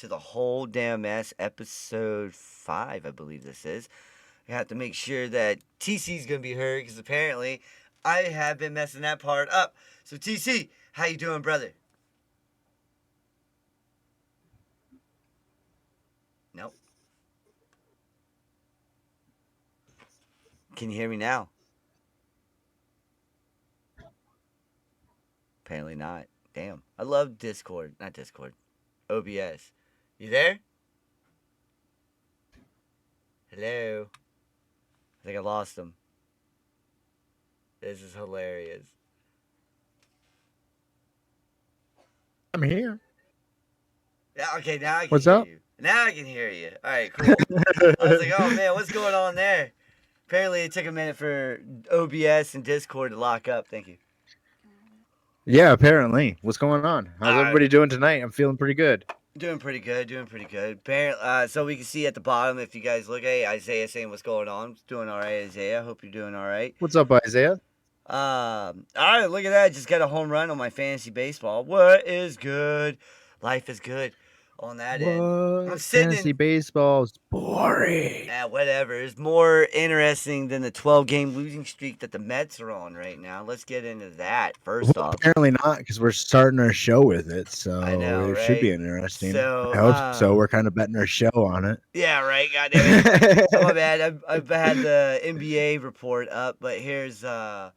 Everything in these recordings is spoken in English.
to the Whole Damn Mess, episode 5, I believe this is. I have to make sure that TC's going to be heard because apparently I have been messing that part up. So TC, how you doing, brother? Nope. Can you hear me now? Apparently not. Damn. I love Discord. Not Discord. OBS. You there? Hello? I think I lost him. This is hilarious. I'm here. Yeah, okay, now I can What's hear up? you. Now I can hear you. All right, cool. I was like, oh man, what's going on there? Apparently, it took a minute for OBS and Discord to lock up. Thank you. Yeah, apparently. What's going on? How's All right. everybody doing tonight? I'm feeling pretty good. Doing pretty good, doing pretty good. Apparently, so we can see at the bottom if you guys look at Isaiah saying what's going on. Doing all right, Isaiah. Hope you're doing all right. What's up, Isaiah? All right, look at that. I just got a home run on my fantasy baseball. What is good? Life is good on that end. I'm What? sitting Fantasy in. baseball's boring. Yeah, whatever. It's more interesting than the 12-game losing streak that the Mets are on right now. Let's get into that first Well, off. apparently not, because we're starting our show with it, so I know, it should right? be interesting. So, I hope so. We're kind of betting our show on it. yeah, right. God damn it. Oh, my bad. I've had the NBA report up, but here's the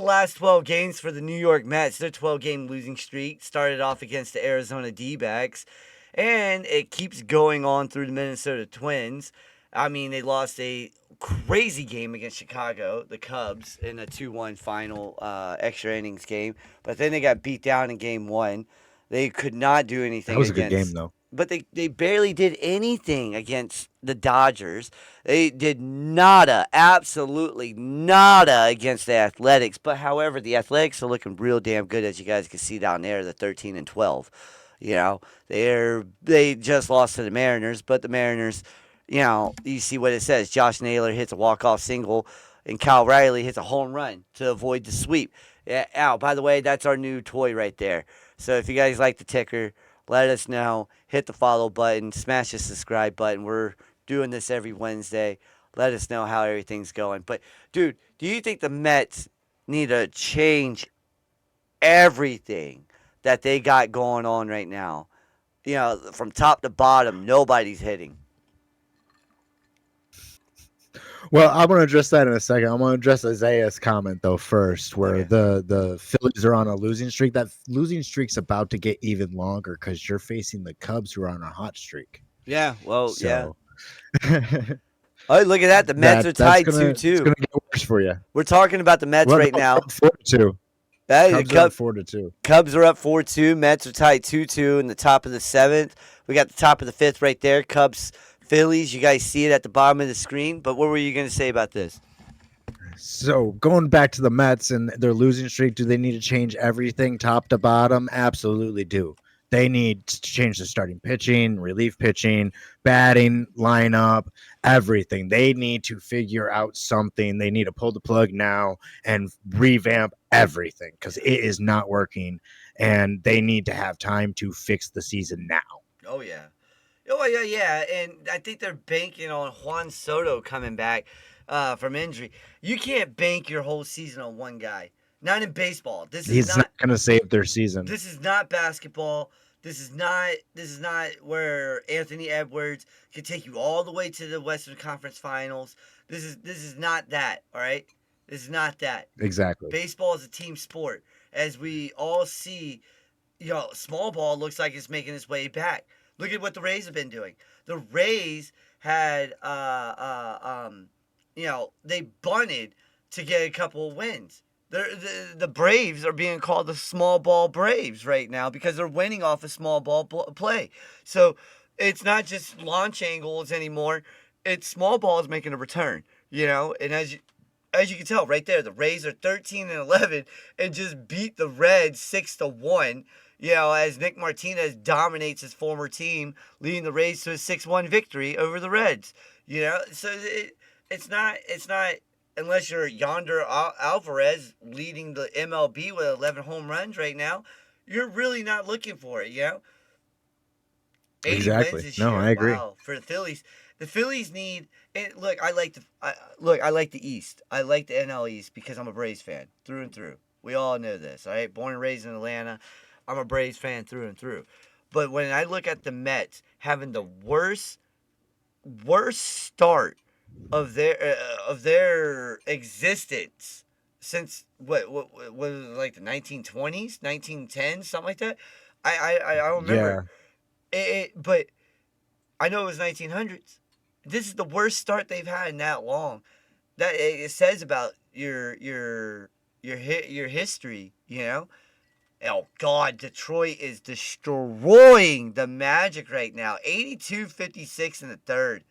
last 12 games for the New York Mets. Their 12-game losing streak started off against the Arizona D-backs, and it keeps going on through the Minnesota Twins. I mean, they lost a crazy game against Chicago, the Cubs, in a 2-1 final extra innings game. But then they got beat down in game 1. They could not do anything That was a against. good game, though. But they barely did anything against the Dodgers. They did nada, absolutely nada against the Athletics. But however, the Athletics are looking real damn good, as you guys can see down there, the 13 and 12. You know, they just lost to the Mariners, but the Mariners, you know, you see what it says. Josh Naylor hits a walk-off single, and Kyle Riley hits a home run to avoid the sweep. Yeah, ow, by the way, that's our new toy right there. So if you guys like the ticker, let us know. Hit the follow button, smash the subscribe button. We're doing this every Wednesday. Let us know how everything's going. But, dude, do you think the Mets need to change everything that they got going on right now? You know, from top to bottom, nobody's hitting. Well, I'm going to address that in a second. I'm going to address Isaiah's comment, though, first, where Okay. the Phillies are on a losing streak. That losing streak's about to get even longer because you're facing the Cubs, who are on a hot streak. Yeah, well, yeah. So Oh, look at that. The Mets are that's tied gonna it's 2-2. gonna get worse for you. We're talking about the Mets Well, right no, now. 4-2. The Cubs are up 4-2. Cubs are up 4-2. Mets are tied 2-2 in the top of the 7th. We got the top of the 5th right there. Cubs, Phillies. You guys see it at the bottom of the screen. But what were you going to say about this? So going back to the Mets and their losing streak, do they need to change everything top to bottom? Absolutely do. They need to change the starting pitching, relief pitching, batting, lineup, everything. They need to figure out something. They need to pull the plug now and revamp everything because it is not working. And they need to have time to fix the season now. Oh, yeah. Oh, yeah, yeah. And I think they're banking on Juan Soto coming back from injury. You can't bank your whole season on one guy. Not in baseball. He's not going to save their season. This is not basketball. This is not where Anthony Edwards can take you all the way to the Western Conference Finals. This is not that, all right? This is not that. Exactly. Baseball is a team sport. As we all see, you know, small ball looks like it's making its way back. Look at what the Rays have been doing. The Rays had you know, they bunted to get a couple of wins. The Braves are being called the small ball Braves right now because they're winning off a small ball play. So it's not just launch angles anymore. It's small balls making a return, you know. And as you can tell right there, the Rays are 13-11 and just beat the Reds 6-1. You know, as Nick Martinez dominates his former team, leading the Rays to a 6-1 victory over the Reds. You know, so it's not. Unless you're Yonder Alvarez leading the MLB with 11 home runs right now, you're really not looking for it, you know? 80 wins Exactly. this No, year. I agree. Wow. For the Phillies need. And look, I like the East. I like the NL East because I'm a Braves fan through and through. We all know this, all right? Born and raised in Atlanta, I'm a Braves fan through and through. But when I look at the Mets having the worst start of their existence since what was it, like the 1920s, 1910s, something like that. I don't remember Yeah. but I know it was 1900s. This is the worst start they've had in that long. That it says about your history, you know. Oh God, Detroit is destroying the Magic right now. 82-56 in the third.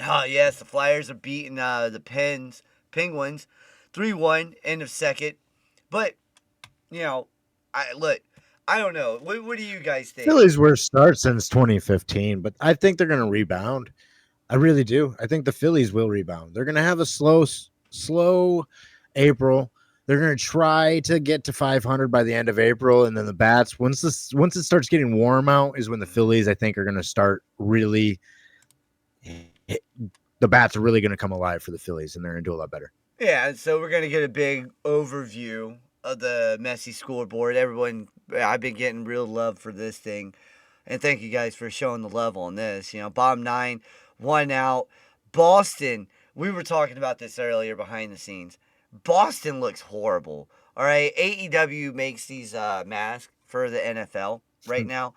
Oh yes, the Flyers are beating the Penguins 3-1 end of second. But, you know, I don't know. What do you guys think? Phillies worst start since 2015, but I think they're going to rebound. I really do. I think the Phillies will rebound. They're going to have a slow April. They're going to try to get to 500 by the end of April, and then the bats. Once it starts getting warm out, is when the Phillies, I think, are going to start really. The bats are really going to come alive for the Phillies, and they're going to do a lot better. Yeah, so we're gonna get a big overview of the Messy scoreboard. Everyone, I've been getting real love for this thing, and thank you guys for showing the love on this. You know, bottom 9, 1 out. Boston. We were talking about this earlier behind the scenes. Boston looks horrible. All right, AEW makes these masks for the NFL right now.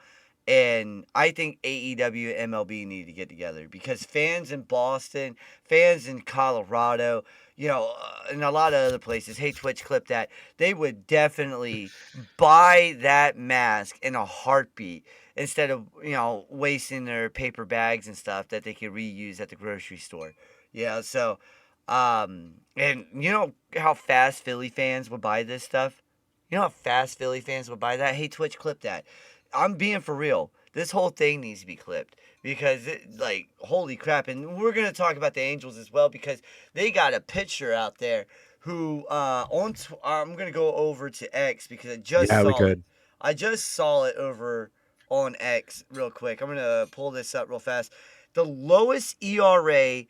And I think AEW and MLB need to get together because fans in Boston, fans in Colorado, you know, and a lot of other places, hey, Twitch, clip that. They would definitely buy that mask in a heartbeat instead of, you know, wasting their paper bags and stuff that they could reuse at the grocery store. Yeah, so, and you know how fast Philly fans would buy this stuff? You know how fast Philly fans would buy that? Hey, Twitch, clip that. I'm being for real. This whole thing needs to be clipped because, holy crap. And we're going to talk about the Angels as well because they got a pitcher out there who, I'm going to go over to X because I just Yeah, we saw it. could. I just saw it over on X real quick. I'm going to pull this up real fast. The lowest ERA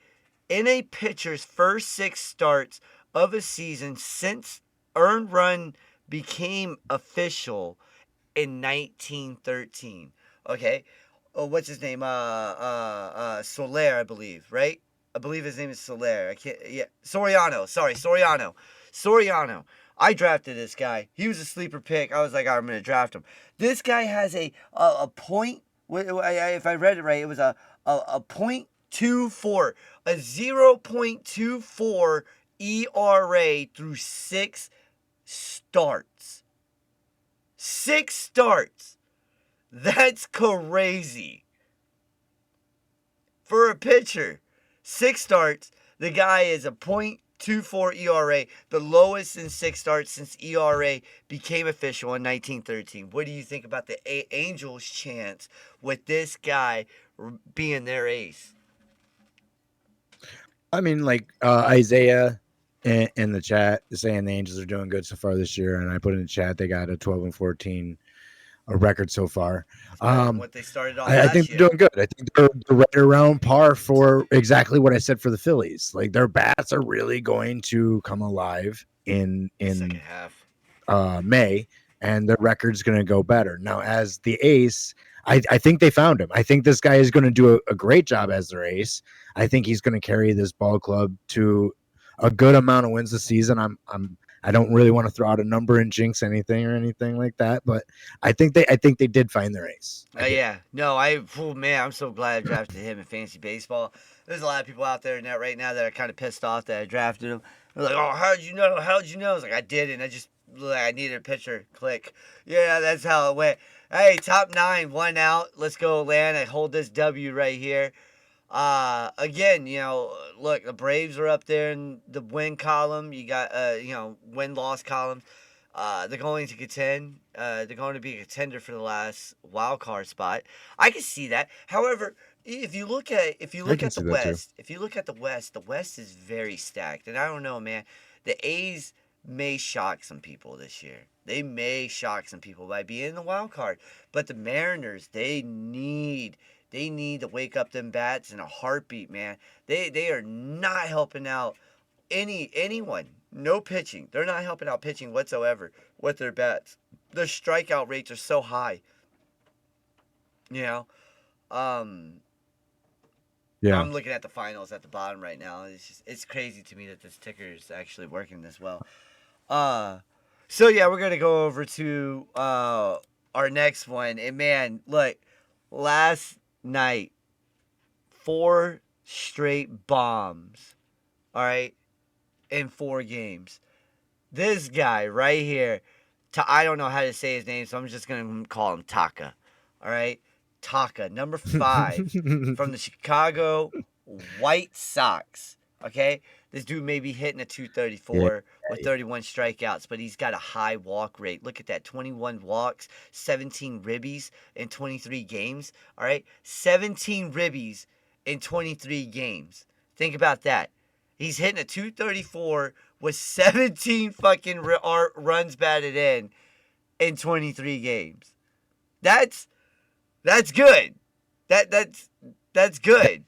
in a pitcher's first 6 starts of a season since earned run became official in 1913. Okay, what's his name? Soler, I believe, right? I believe his name is Soler. I can't. Yeah, Soriano. Sorry, Soriano. Soriano. I drafted this guy. He was a sleeper pick. I was like, I'm gonna draft him. This guy has a point. If I read it right, it was a .24, a 0.24 ERA through 6 starts. 6 starts. That's crazy. For a pitcher, 6 starts. The guy is a .24 ERA, the lowest in 6 starts since ERA became official in 1913. What do you think about the Angels' chance with this guy being their ace? I mean, like Isaiah in the chat is saying the Angels are doing good so far this year, and I put in the chat they got a 12-14 a record so far. It's better than what they started off I last think year. they're doing good. I think they're right around par for exactly what I said for the Phillies. Like their bats are really going to come alive in Second half. May, and their record's going to go better. Now, as the ace, I think they found him. I think this guy is going to do a great job as their ace. I think he's going to carry this ball club to a good amount of wins this season. I don't really want to throw out a number and jinx anything or anything like that, but I think they did find their ace. Yeah. No, man, I'm so glad I drafted him in fantasy baseball. There's a lot of people out there now right now that are kind of pissed off that I drafted him. They're like, "Oh, how'd you know? How'd you know?" I was like, "I didn't. I needed a pitcher." Click. Yeah, that's how it went. Hey, top 9, 1 out. Let's go, Atlanta. Hold this W right here. Again, you know, look, the Braves are up there in the win column. You got, win-loss column. They're going to contend. They're going to be a contender for the last wild card spot. I can see that. However, if you look at the West, the West is very stacked. And I don't know, man. The A's may shock some people this year. They may shock some people by being in the wild card. But the Mariners, they need to wake up them bats in a heartbeat, man. They are not helping out anyone. No pitching. They're not helping out pitching whatsoever with their bats. Their strikeout rates are so high. You know? Yeah. I'm looking at the finals at the bottom right now. It's crazy to me that this ticker is actually working this well. So yeah, we're gonna go over to our next one. And man, look, last night, 4 straight bombs. All right, in 4 games. This guy right here, I don't know how to say his name, so I'm just gonna call him Taka. All right, Taka, number 5 from the Chicago White Sox. Okay, this dude may be hitting a 234 with 31 strikeouts, but he's got a high walk rate. Look at that, 21 walks, 17 ribbies in 23 games. All right, 17 ribbies in 23 games. Think about that. He's hitting a 234 with 17 fucking runs batted in 23 games. That's good. That's good.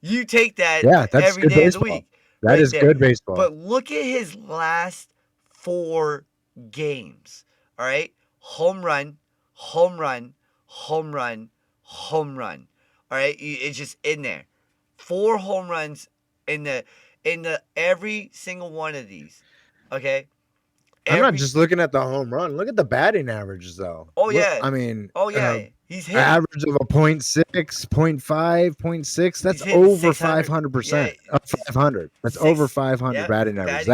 You take that that's every good day of the baseball. week. That is there. good baseball. But look at his last 4 games. All right? Home run, home run, home run, home run. All right? It's just in there. 4 home runs in the every single one of these. Okay? I'm not just looking at the home run. Look at the batting averages, though. Oh, yeah. I mean, He's hitting. Average of a 0.6, 0.5, 0.6. That's over 500%. 500. That's over 500 batting average.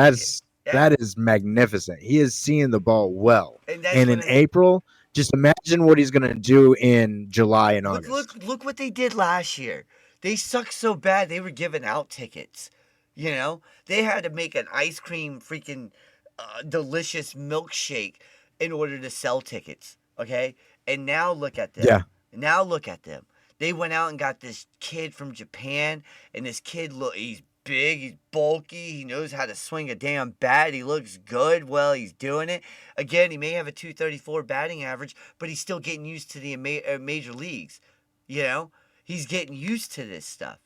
That is magnificent. He is seeing the ball well. And in April, just imagine what he's going to do in July and August. Look what they did last year. They sucked so bad they were giving out tickets. You know, they had to make an ice cream freaking delicious milkshake in order to sell tickets. Okay, and now look at them. Yeah. Now look at them. They went out and got this kid from Japan, and this kid he's big, he's bulky, he knows how to swing a damn bat, he looks good while he's doing it. Again, he may have a 234 batting average, but he's still getting used to the major leagues. You know, he's getting used to this stuff.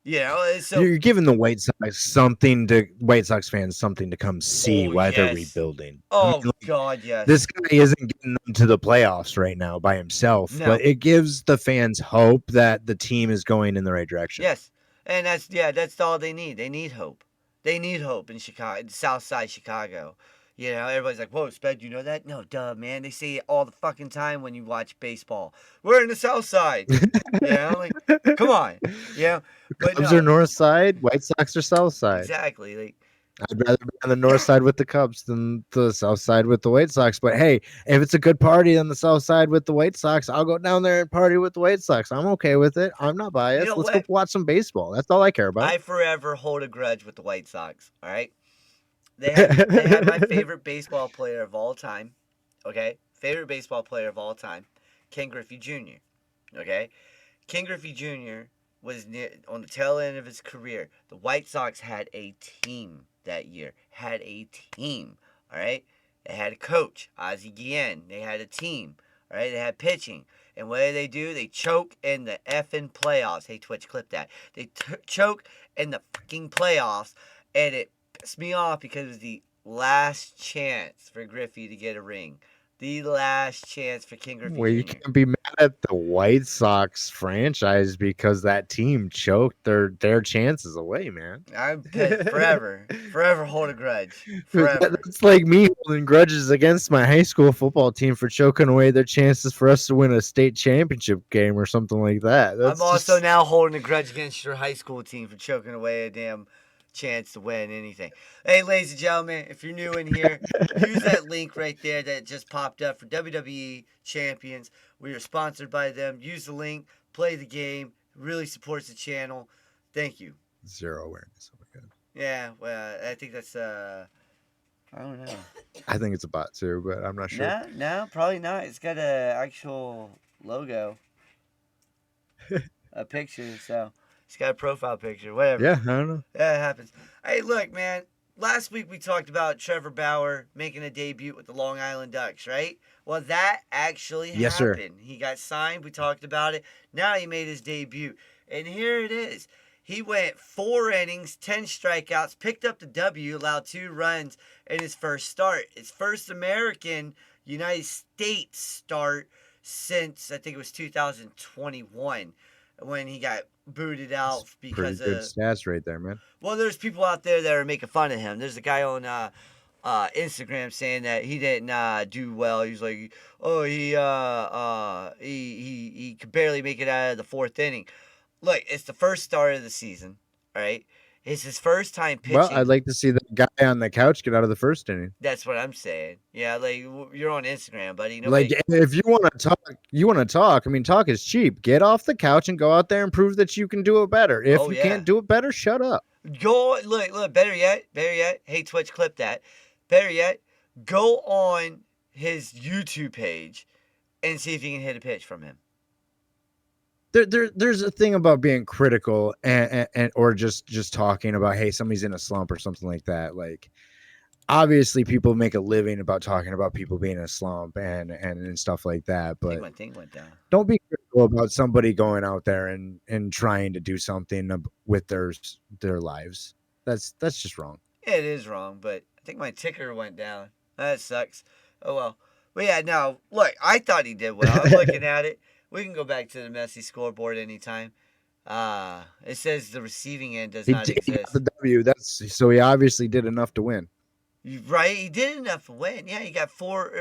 You know, so you're giving the White Sox fans something to come see while they're rebuilding. Oh, God, yes. This guy isn't getting them to the playoffs right now by himself, but it gives the fans hope that the team is going in the right direction. Yes, and that's all they need. They need hope. They need hope in Chicago, in South Side Chicago. You know, everybody's like, whoa, Sped, you know that? No, duh, man. They say it all the fucking time when you watch baseball. We're in the South Side. You know, like, come on. You know, but Cubs are North Side, White Sox are South Side. Exactly. Like, I'd rather be on the North Side with the Cubs than the South Side with the White Sox. But hey, if it's a good party on the South Side with the White Sox, I'll go down there and party with the White Sox. I'm okay with it. I'm not biased. Let's go watch some baseball. That's all I care about. I forever hold a grudge with the White Sox. All right. They had my favorite baseball player of all time. Okay? Favorite baseball player of all time. Ken Griffey Jr. Okay? Ken Griffey Jr. was on the tail end of his career. The White Sox had a team that year. Had a team. All right? They had a coach, Ozzie Guillen. They had a team. All right? They had pitching. And what do? They choke in the effing playoffs. Hey, Twitch, clip that. They choke in the fucking playoffs. And it pissed me off because it was the last chance for Griffey to get a ring. The last chance for Ken Griffey Jr. You can't be mad at the White Sox franchise because that team choked their chances away, man. I'm pissed forever. Forever hold a grudge. Forever. It's like me holding grudges against my high school football team for choking away their chances for us to win a state championship game or something like that. I'm also now holding a grudge against your high school team for choking away a damn chance to win anything. Hey, ladies and gentlemen, if you're new in here, use that link right there that just popped up for WWE Champions. We are sponsored by them. Use the link, play the game. It really supports the channel. Thank you. Zero awareness. Oh my God. Yeah, well, I think that's I don't know. I think it's a bot too, but I'm not sure. No, probably not. It's got an actual logo, a picture, so. He's got a profile picture, whatever. Yeah, I don't know. That happens. Hey, look, man. last week we talked about Trevor Bauer making a debut with the Long Island Ducks, right? Well, that actually Yes, sir. happened. He got signed. We talked about it. Now he made his debut. And here it is. He went 4 innings, 10 strikeouts, picked up the W, allowed 2 runs in his first start. His first American United States start since, I think it was 2021, when he got booted out Pretty because good of. stats right there, man. Well, there's people out there that are making fun of him. There's a guy on Instagram saying that he didn't do well. He's like, oh, he could barely make it out of the 4th inning. Look, it's the first start of the season, all right? It's his first time pitching. Well, I'd like to see that guy on the couch get out of the first inning. That's what I'm saying. Yeah, like you're on Instagram, buddy. Like, if you want to talk. I mean, talk is cheap. Get off the couch and go out there and prove that you can do it better. If you can't do it better, shut up. Go look. Better yet. Hey, Twitch, clip that. Better yet, go on his YouTube page and see if you can hit a pitch from him. There's a thing about being critical and or just talking about, hey, somebody's in a slump or something like that. Like, obviously people make a living about talking about people being in a slump and stuff like that, but my thing went down. Don't be critical about somebody going out there and trying to do something with their lives. That's just wrong. Yeah, it is wrong, but I think my ticker went down. That sucks. Oh well. But yeah, no, look, I thought he did well. I'm looking at it. We can go back to the messy scoreboard anytime. It says the receiving end does not exist. He got the W. So he obviously did enough to win. Right, he did enough to win. Yeah, he got 4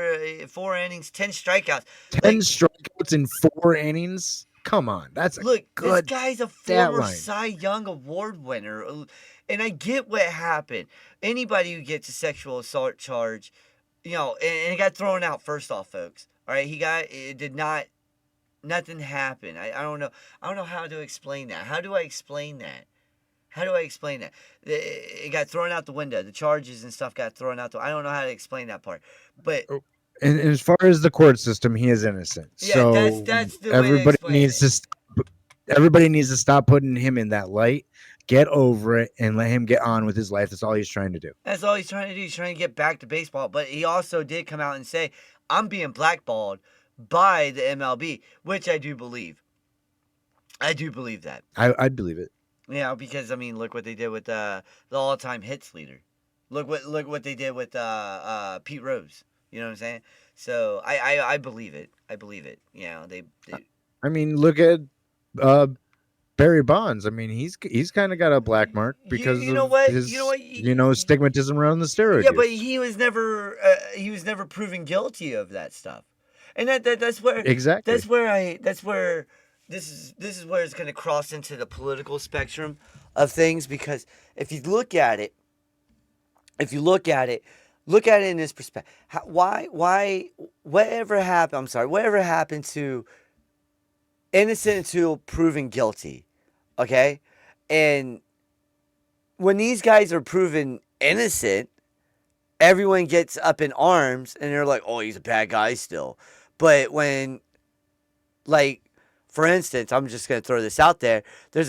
innings, 10 strikeouts. 10 strikeouts in 4 innings. Come on, that's good. This guy's a former line. Cy Young Award winner, and I get what happened. Anybody who gets a sexual assault charge, and it got thrown out. First off, folks, all right, nothing happened. I don't know. I don't know how to explain that. How do I explain that? It got thrown out the window. The charges and stuff got thrown out. I don't know how to explain that part. But and as far as the court system, he is innocent. Yeah, so that's the everybody way needs to. Everybody needs to stop putting him in that light. Get over it and let him get on with his life. That's all he's trying to do. That's all he's trying to do. He's trying to get back to baseball. But he also did come out and say, I'm being blackballed by the MLB, which I do believe. I do believe that. I'd believe it. Yeah, because I mean, look what they did with the all-time hits leader. Look what they did with Pete Rose. You know what I'm saying? So I believe it. I believe it. They I mean, look at Barry Bonds. I mean, he's kind of got a black mark because his stigmatism around the steroids. Yeah, but he was never proven guilty of that stuff, and that's where exactly this is where it's going to cross into the political spectrum of things, because if you look at it in this perspective, whatever happened to innocent until proven guilty, okay? And when these guys are proven innocent, everyone gets up in arms and they're like, oh, he's a bad guy still. But when, like, for instance, I'm just going to throw this out there. No,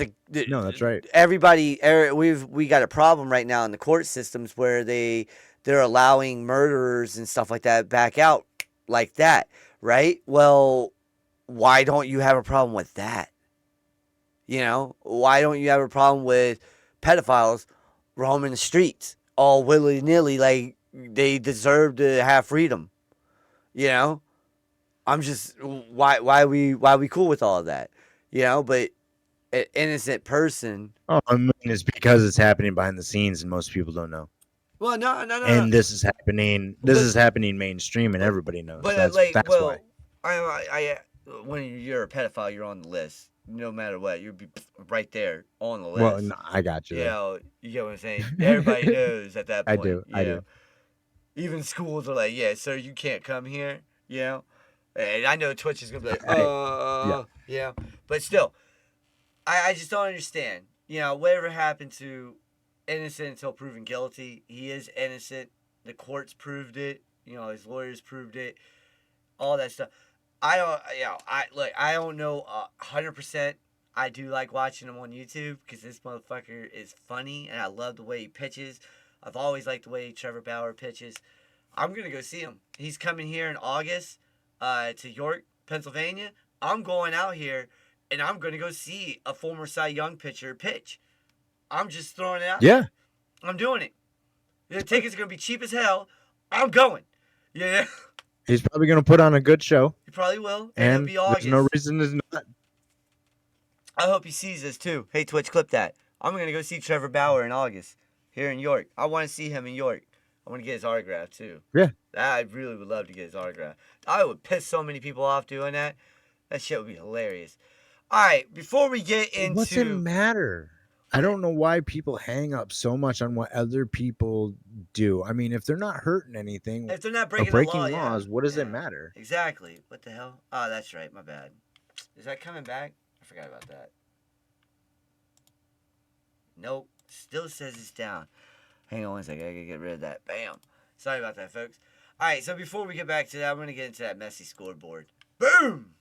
that's right. We got a problem right now in the court systems where they're allowing murderers and stuff like that back out like that, right? Well, why don't you have a problem with that? Why don't you have a problem with pedophiles roaming the streets all willy-nilly like they deserve to have freedom? I'm just, why we cool with all of that? But an innocent person. Oh, I mean, it's because it's happening behind the scenes and most people don't know. Well, no. And this is happening. This is happening mainstream, and everybody knows. But that's why. I when you're a pedophile, you're on the list. No matter what, you'll be right there on the list. Well, no, I got you. You get what I'm saying? Everybody knows at that point. I do. Even schools are like, yeah, sir, you can't come here. And I know Twitch is gonna be like, yeah. But still, I just don't understand. Whatever happened to innocent until proven guilty? He is innocent. The courts proved it. His lawyers proved it. All that stuff. I don't know 100%. I do like watching him on YouTube because this motherfucker is funny and I love the way he pitches. I've always liked the way Trevor Bauer pitches. I'm going to go see him. He's coming here in August to York, Pennsylvania. I'm going out here, and I'm going to go see a former Cy Young pitcher pitch. I'm just throwing it out. Yeah. I'm doing it. The tickets are going to be cheap as hell. I'm going. Yeah. He's probably going to put on a good show. He probably will. And it'll be August. there's no reason to not. I hope he sees this too. Hey, Twitch, clip that. I'm going to go see Trevor Bauer in August here in York. I want to see him in York. I want to get his autograph too. Yeah. I really would love to get his autograph. I would piss so many people off doing that. That shit would be hilarious. All right, before we get into... What's it matter? I don't know why people hang up so much on what other people do. I mean, if they're not hurting anything if they're not or breaking, breaking the laws, what does it matter? Exactly. What the hell? Oh, that's right. My bad. Is that coming back? I forgot about that. Nope. Still says it's down. Hang on one second. I gotta get rid of that. Bam. Sorry about that, folks. All right, so before we get back to that, I'm going to get into that messy scoreboard. Boom!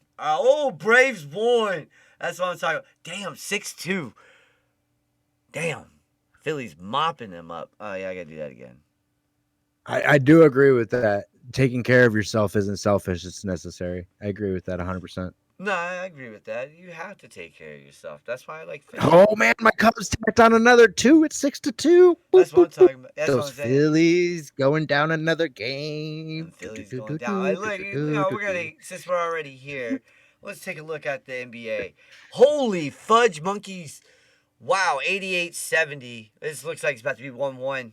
Braves won. That's what I'm talking about. Damn, 6-2. Damn. Philly's mopping them up. Oh, yeah, I got to do that again. I do agree with that. Taking care of yourself isn't selfish. It's necessary. I agree with that 100%. No, I agree with that. You have to take care of yourself. That's why I like Philly. Oh, man, my Cubs tacked on another 2. It's 6-2. That's what I'm talking about. That's Those what I'm saying. Phillies going down another game. Phillies going down. Look, we're gonna, since we're already here, let's take a look at the NBA. Holy fudge monkeys. Wow, 88-70. This looks like it's about to be 1-1.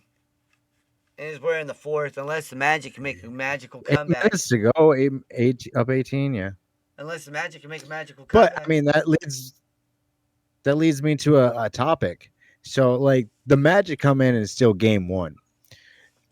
And we're in the fourth, unless the Magic can make a magical 8 comeback. minutes to go, up 18, yeah. Unless the Magic can make a magical comeback. But I mean, that leads me to a topic. So, like, the Magic come in and it's still game 1.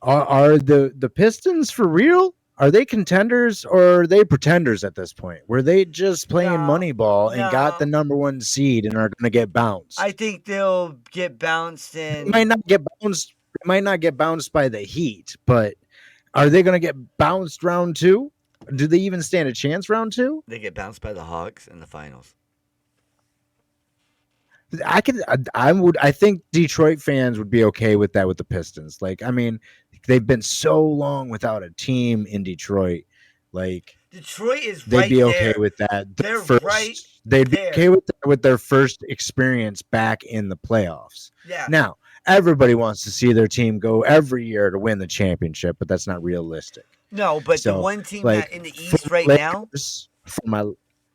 Are the Pistons for real? Are they contenders or are they pretenders at this point? Were they just playing Moneyball and got the number 1 seed and are going to get bounced? I think they'll get bounced in. They might not get bounced. They might not get bounced by the Heat, but are they going to get bounced round 2? Do they even stand a chance round 2? They get bounced by the Hawks in the finals. I think Detroit fans would be okay with that with the Pistons. Like, I mean, they've been so long without a team in Detroit. Like, Detroit is they'd right be okay there. with that. They're right They'd be there. okay with that with their first experience back in the playoffs. Yeah. Now, everybody wants to see their team go every year to win the championship, but that's not realistic. No, but So, the one team like, that in the East right now,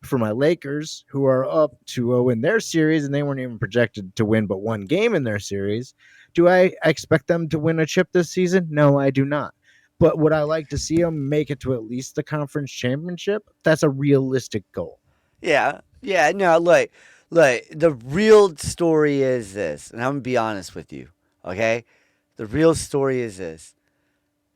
for my Lakers, who are up 2-0 in their series, and they weren't even projected to win but 1 game in their series, do I expect them to win a chip this season? No, I do not. But would I like to see them make it to at least the conference championship? That's a realistic goal. Yeah. No, look. The real story is this, and I'm gonna be honest with you. Okay, the real story is this: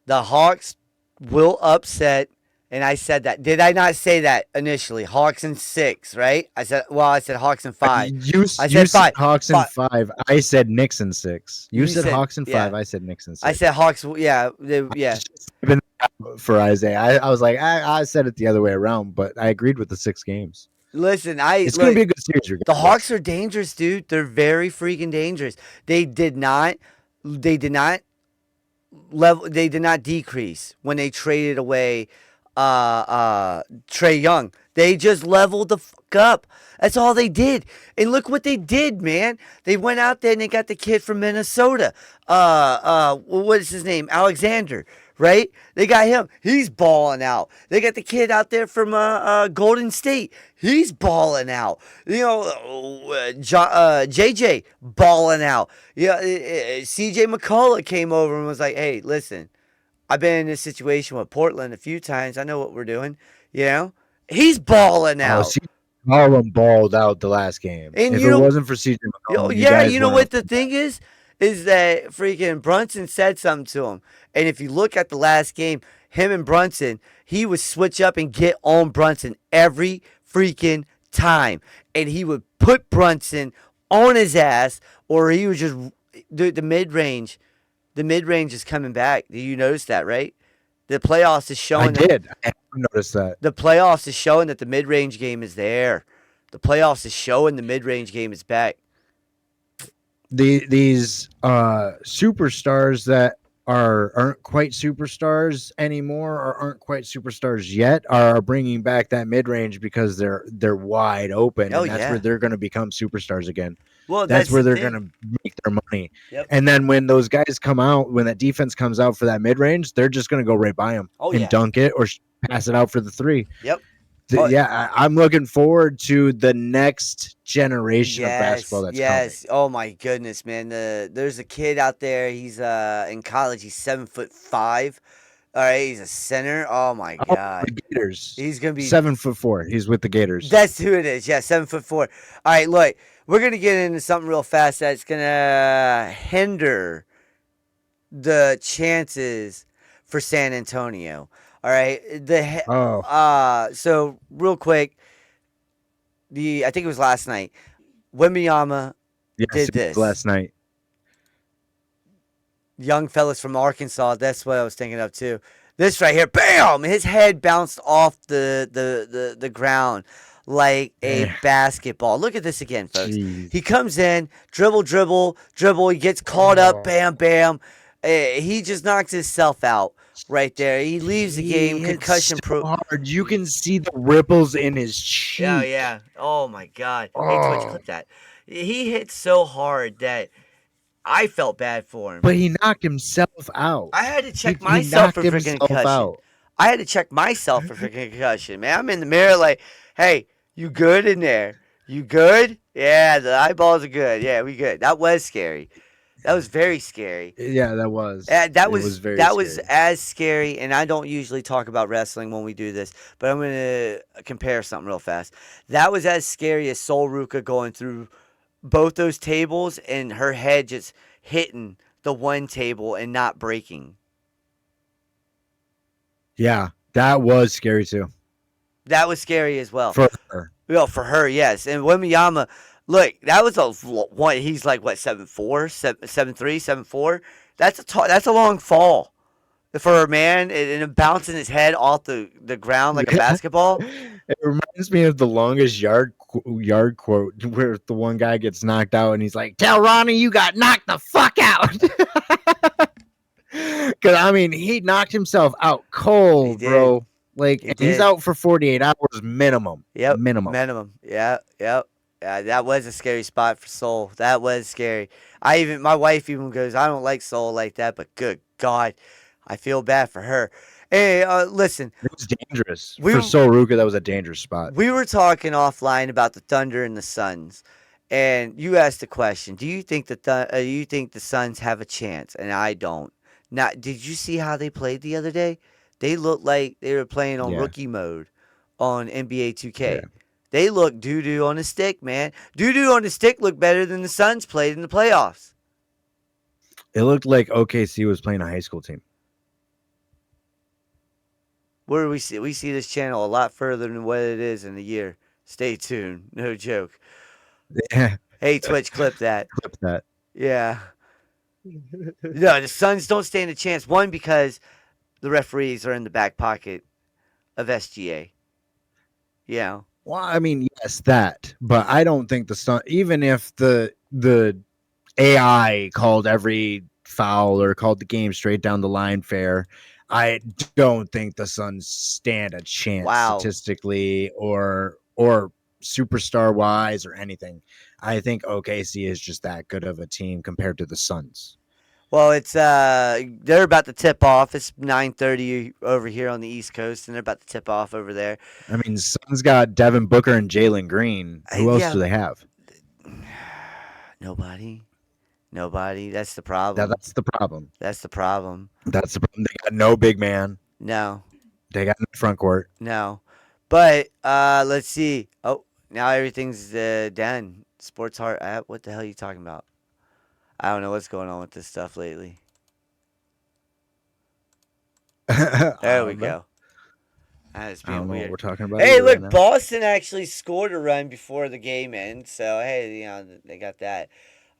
the Hawks will upset. And I said that. Did I not say that initially? Hawks in 6, right? I said Hawks in 5. You said 5. Hawks in 5. I said Knicks in 6. You said Hawks in 5. yeah. I said Knicks in 6. I said Hawks. Yeah. For Isaiah, I was like, I said it the other way around, but I agreed with the 6 games. Listen, it's going to be a good series. The Hawks are dangerous, dude. They're very freaking dangerous. They did not decrease when they traded away Trae Young. They just leveled the fuck up. That's all they did. And look what they did, man. They went out there and they got the kid from Minnesota. What is his name? Alexander, right? They got him. He's balling out. They got the kid out there from Golden State. He's balling out. You know, JJ balling out. Yeah, CJ McCullough came over and was like, "Hey, listen, I've been in this situation with Portland a few times. I know what we're doing. You know, he's balling out." Harlem balled out the last game. And if it wasn't for CJ McCollum, you know what the thing is that freaking Brunson said something to him. And if you look at the last game, him and Brunson, he would switch up and get on Brunson every freaking time. And he would put Brunson on his ass, or he would just the mid-range. The mid-range is coming back. Did you notice that, right? The playoffs is showing. I noticed that. The playoffs is showing that the mid-range game is there. The playoffs is showing the mid-range game is back. these superstars that aren't quite superstars anymore or aren't quite superstars yet are bringing back that mid range because they're wide open, Oh and that's where yeah. they're going to become superstars again. Well, That's that's where the they're going thing. to make their money. Yep. And then when those guys come out, when that defense comes out for that mid range, they're just going to go right by them Oh and yeah. dunk it or pass it out for the three. Yep. Oh, Yeah, I'm looking forward to the next generation of basketball yes, that's coming. yes. Oh my goodness, man. There's a kid out there. He's in college. He's 7'5". All right, he's a center. Oh my Oh, god. the Gators, He's gonna be. 7'4". He's with the Gators. That's who it is. Yeah, 7'4". All right, look, we're gonna get into something real fast that's gonna hinder the chances for San Antonio. All right, Oh, so real quick, I think it was last night. Wembyama yes, did it was this. last night. Young fellas from Arkansas. That's what I was thinking of too. This right here, bam! His head bounced off the ground like a Eh, basketball. Look at this again, folks. Jeez. He comes in, dribble, dribble, dribble. He gets caught up, bam, bam. He just knocks himself out right there. He leaves the game. He hit Concussion so proof. hard. You can see the ripples in his cheek. Oh yeah. Oh my God. Hey, Twitch, Oh. clip that. He hit so hard that I felt bad for him. But he knocked himself out. I had to check He myself for knocked freaking himself concussion. out. I had to check myself for freaking concussion, man. I'm in the mirror like, hey, you good in there? You good? Yeah, the eyeballs are good. Yeah, we good. That was scary. That was very scary. Yeah, that was. That It was very that was scary. as scary, and I don't usually talk about wrestling when we do this, but I'm gonna compare something real fast. That was as scary as Sol Ruka going through both those tables and her head just hitting the one table and not breaking. Yeah, that was scary too. That was scary as well. For her. Well, for her, yes. And Wemiyama, look, that was a one. He's like what 7'4", 7'3", 7'4". That's a long fall for a man, and bouncing his head off the ground like a basketball. It reminds me of the longest yard quote where the one guy gets knocked out and he's like, "Tell Ronnie you got knocked the fuck out." Because I mean, he knocked himself out cold, He did. bro. Like He and he's did. out for 48 hours minimum. Yep, Minimum. minimum. Yeah, yep. Yeah, that was a scary spot for Soul. That was scary. My wife even goes, I don't like Soul like that, but good God, I feel bad for her. Hey, listen, It was dangerous. We- For Sol Ruka, that was a dangerous spot. we were talking offline about the Thunder and the Suns, and you asked the question: do you think the Suns have a chance? And I don't. Now, did you see how they played the other day? They looked like they were playing on Yeah. rookie mode on NBA 2K. Yeah. They look doo-doo on the stick, man. Doo-doo on the stick looked better than the Suns played in the playoffs. It looked like OKC was playing a high school team. Where do we see? We see this channel a lot further than what it is in a year. Stay tuned. No joke. Yeah, Hey, Twitch, clip that. clip that. Yeah. No, the Suns don't stand a chance. One, because the referees are in the back pocket of SGA. Yeah. Well, I mean, yes, that, but I don't think the Sun. Even if the AI called every foul or called the game straight down the line fair, I don't think the Suns stand a chance Wow. statistically or superstar wise or anything. I think OKC is just that good of a team compared to the Suns. Well, it's they're about to tip off. It's 9:30 over here on the East Coast, and they're about to tip off over there. I mean, Suns got Devin Booker and Jalen Green. Who else Yeah. do they have? Nobody. That's the problem. That's the problem. That's the problem. That's the problem. They got no big man. No, They got no front court. no. But let's see. Oh, now everything's done. Sports Heart. What the hell are you talking about? I don't know what's going on with this stuff lately. There we go. That's I being don't know what weird. we're talking about. Hey, either look, right now. Boston actually scored a run before the game ends. So hey, they got that.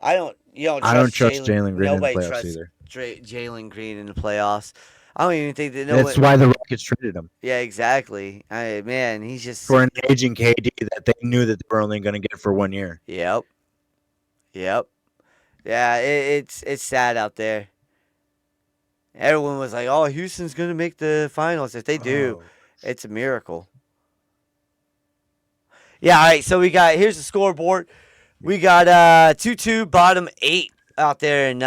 You don't. I don't trust Jalen Green in the Nobody playoffs trusts either. Jalen Green in the playoffs. I don't even think that. That's why the Rockets traded him Yeah, exactly. Man, he's just. for an aging KD that they knew that they were only going to get for 1 year. Yep. Yeah, it's sad out there. Everyone was like, "Oh, Houston's gonna make the finals. If they do, Oh, it's a miracle." Yeah. All right. So we got here's the scoreboard. We got 2-2 bottom 8 out there in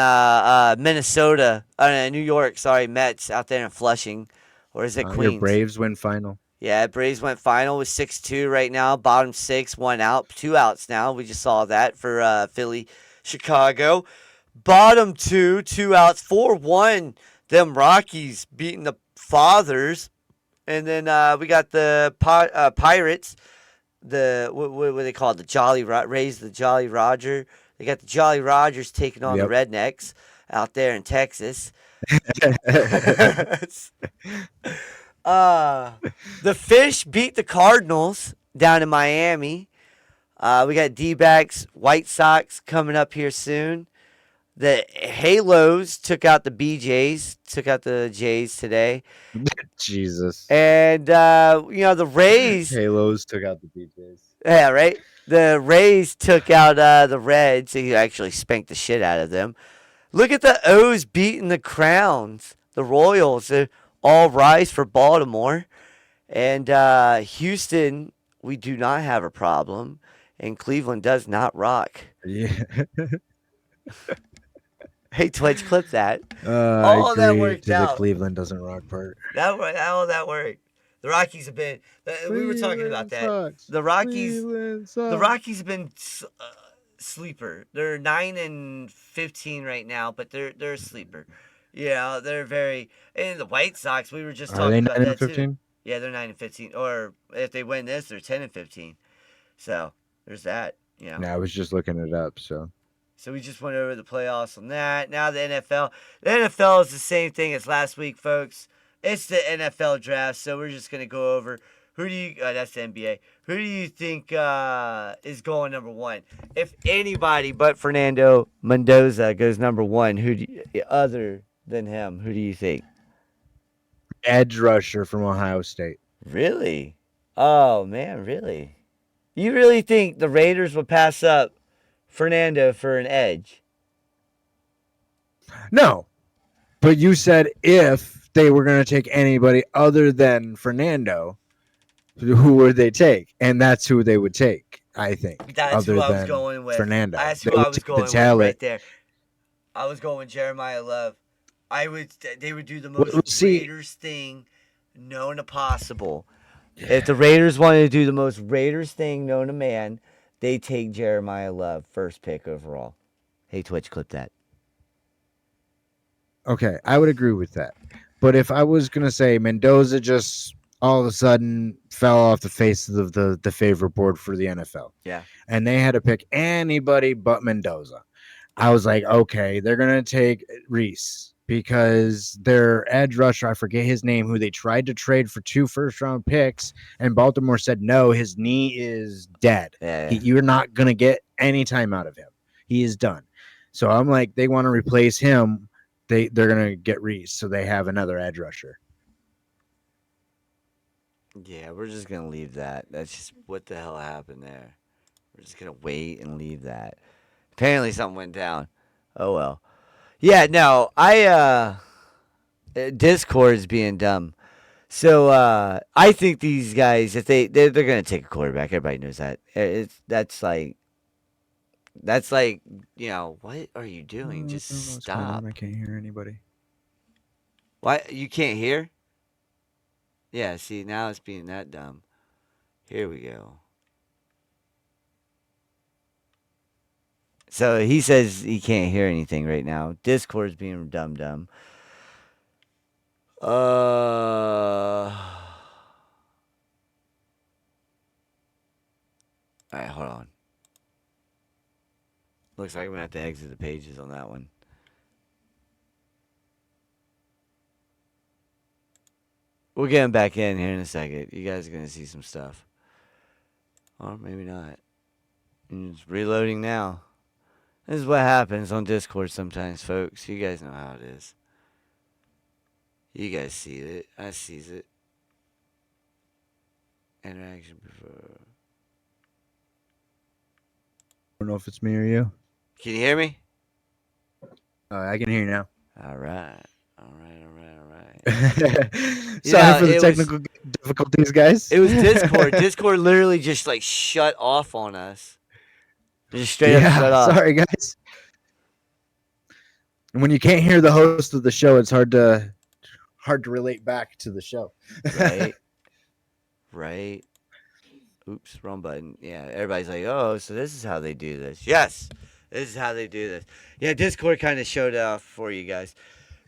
Minnesota, New York. Sorry, Mets out there in Flushing, or is it your Queens? Braves win final. Yeah, Braves went final with 6-2 right now. Bottom 6, 1 out, 2 outs now. We just saw that for Philly, Chicago. Bottom 2, 2 outs, 4-1. Them Rockies beating the Fathers. And then we got the Pirates, what do they call it? The Rays, the Jolly Roger. They got the Jolly Rogers taking on the Yep. Rednecks out there in Texas. uh, the Fish beat the Cardinals down in Miami. We got D-backs, White Sox coming up here soon. The Halos took out the BJs, took out the Jays today. Jesus. And, the Rays, Halos took out the BJs. yeah, right? The Rays took out the Reds. He actually spanked the shit out of them. Look at the O's beating the Crowns, the Royals. They're all rise for Baltimore. And Houston, we do not have a problem. And Cleveland does not rock. Yeah. Hey, Twitch, clip that. I All that agree worked to the out. Cleveland doesn't rock part. All that worked. The Rockies have been. We were talking about that. Sucks. The Rockies. Cleveland The sucks. Rockies have been sleeper. They're 9-15 right now, but they're a sleeper. Yeah, they're very. And the White Sox, we were just Are talking they about 9 that and too. 15? Yeah, they're 9-15. Or if they win this, they're 10-15. So there's that. Yeah, I was just looking it up. So we just went over the playoffs on that. Now the NFL. The NFL is the same thing as last week, folks. It's the NFL draft, so we're just gonna go over who do you. That's the NBA. Who do you think is going number one? If anybody but Fernando Mendoza goes number one, other than him? Who do you think? edge rusher from Ohio State. Really? Oh man, really? You really think the Raiders would pass up Fernando for an edge? No, but you said if they were going to take anybody other than Fernando, who would they take? And that's who they would take, I think. That's other who I was than going with. Fernando. That's They who I would was take the going with talent. right there. I was going with Jeremiah Love. They would do the most See- Raiders thing known to possible. If the Raiders wanted to do the most Raiders thing known to man, they take Jeremiah Love first pick overall. Hey, Twitch, clip that. Okay, I would agree with that. But if I was going to say Mendoza just all of a sudden fell off the face of the favorite board for the NFL. Yeah. And they had to pick anybody but Mendoza. I was like, okay, they're going to take Reese because their edge rusher, I forget his name, who they tried to trade for 2 first-round picks, and Baltimore said, no, his knee is dead. Yeah. You're not going to get any time out of him. He is done. So I'm like, they want to replace him. They're going to get Reese, so they have another edge rusher. Yeah, we're just going to leave that. That's just what the hell happened there. We're just going to wait and leave that. Apparently something went down. Oh, well. Yeah, no, Discord's being dumb. So I think these guys, if they're going to take a quarterback, everybody knows that. That's like, what are you doing? Just stop. I can't hear anybody. What? You can't hear? Yeah, see, now it's being that dumb. Here we go. So he says he can't hear anything right now. Discord's being dumb. Alright, hold on. Looks like I'm gonna have to exit the pages on that one. We'll get him back in here in a second. You guys are gonna see some stuff. Or maybe not. It's reloading now. This is what happens on Discord sometimes, folks. You guys know how it is. You guys see it. I sees it. Interaction before. I don't know if it's me or you. Can you hear me? I can hear you now. All right. All right. All right. All right. You Sorry know, for the technical difficulties, guys. it was Discord. Discord literally just like shut off on us. Just straight up shut Yeah, off. sorry, guys. And when you can't hear the host of the show, it's hard to relate back to the show. Right. Right. Oops, wrong button. Yeah, everybody's like, oh, so this is how they do this. Yes, this is how they do this. Yeah, Discord kind of showed off for you guys.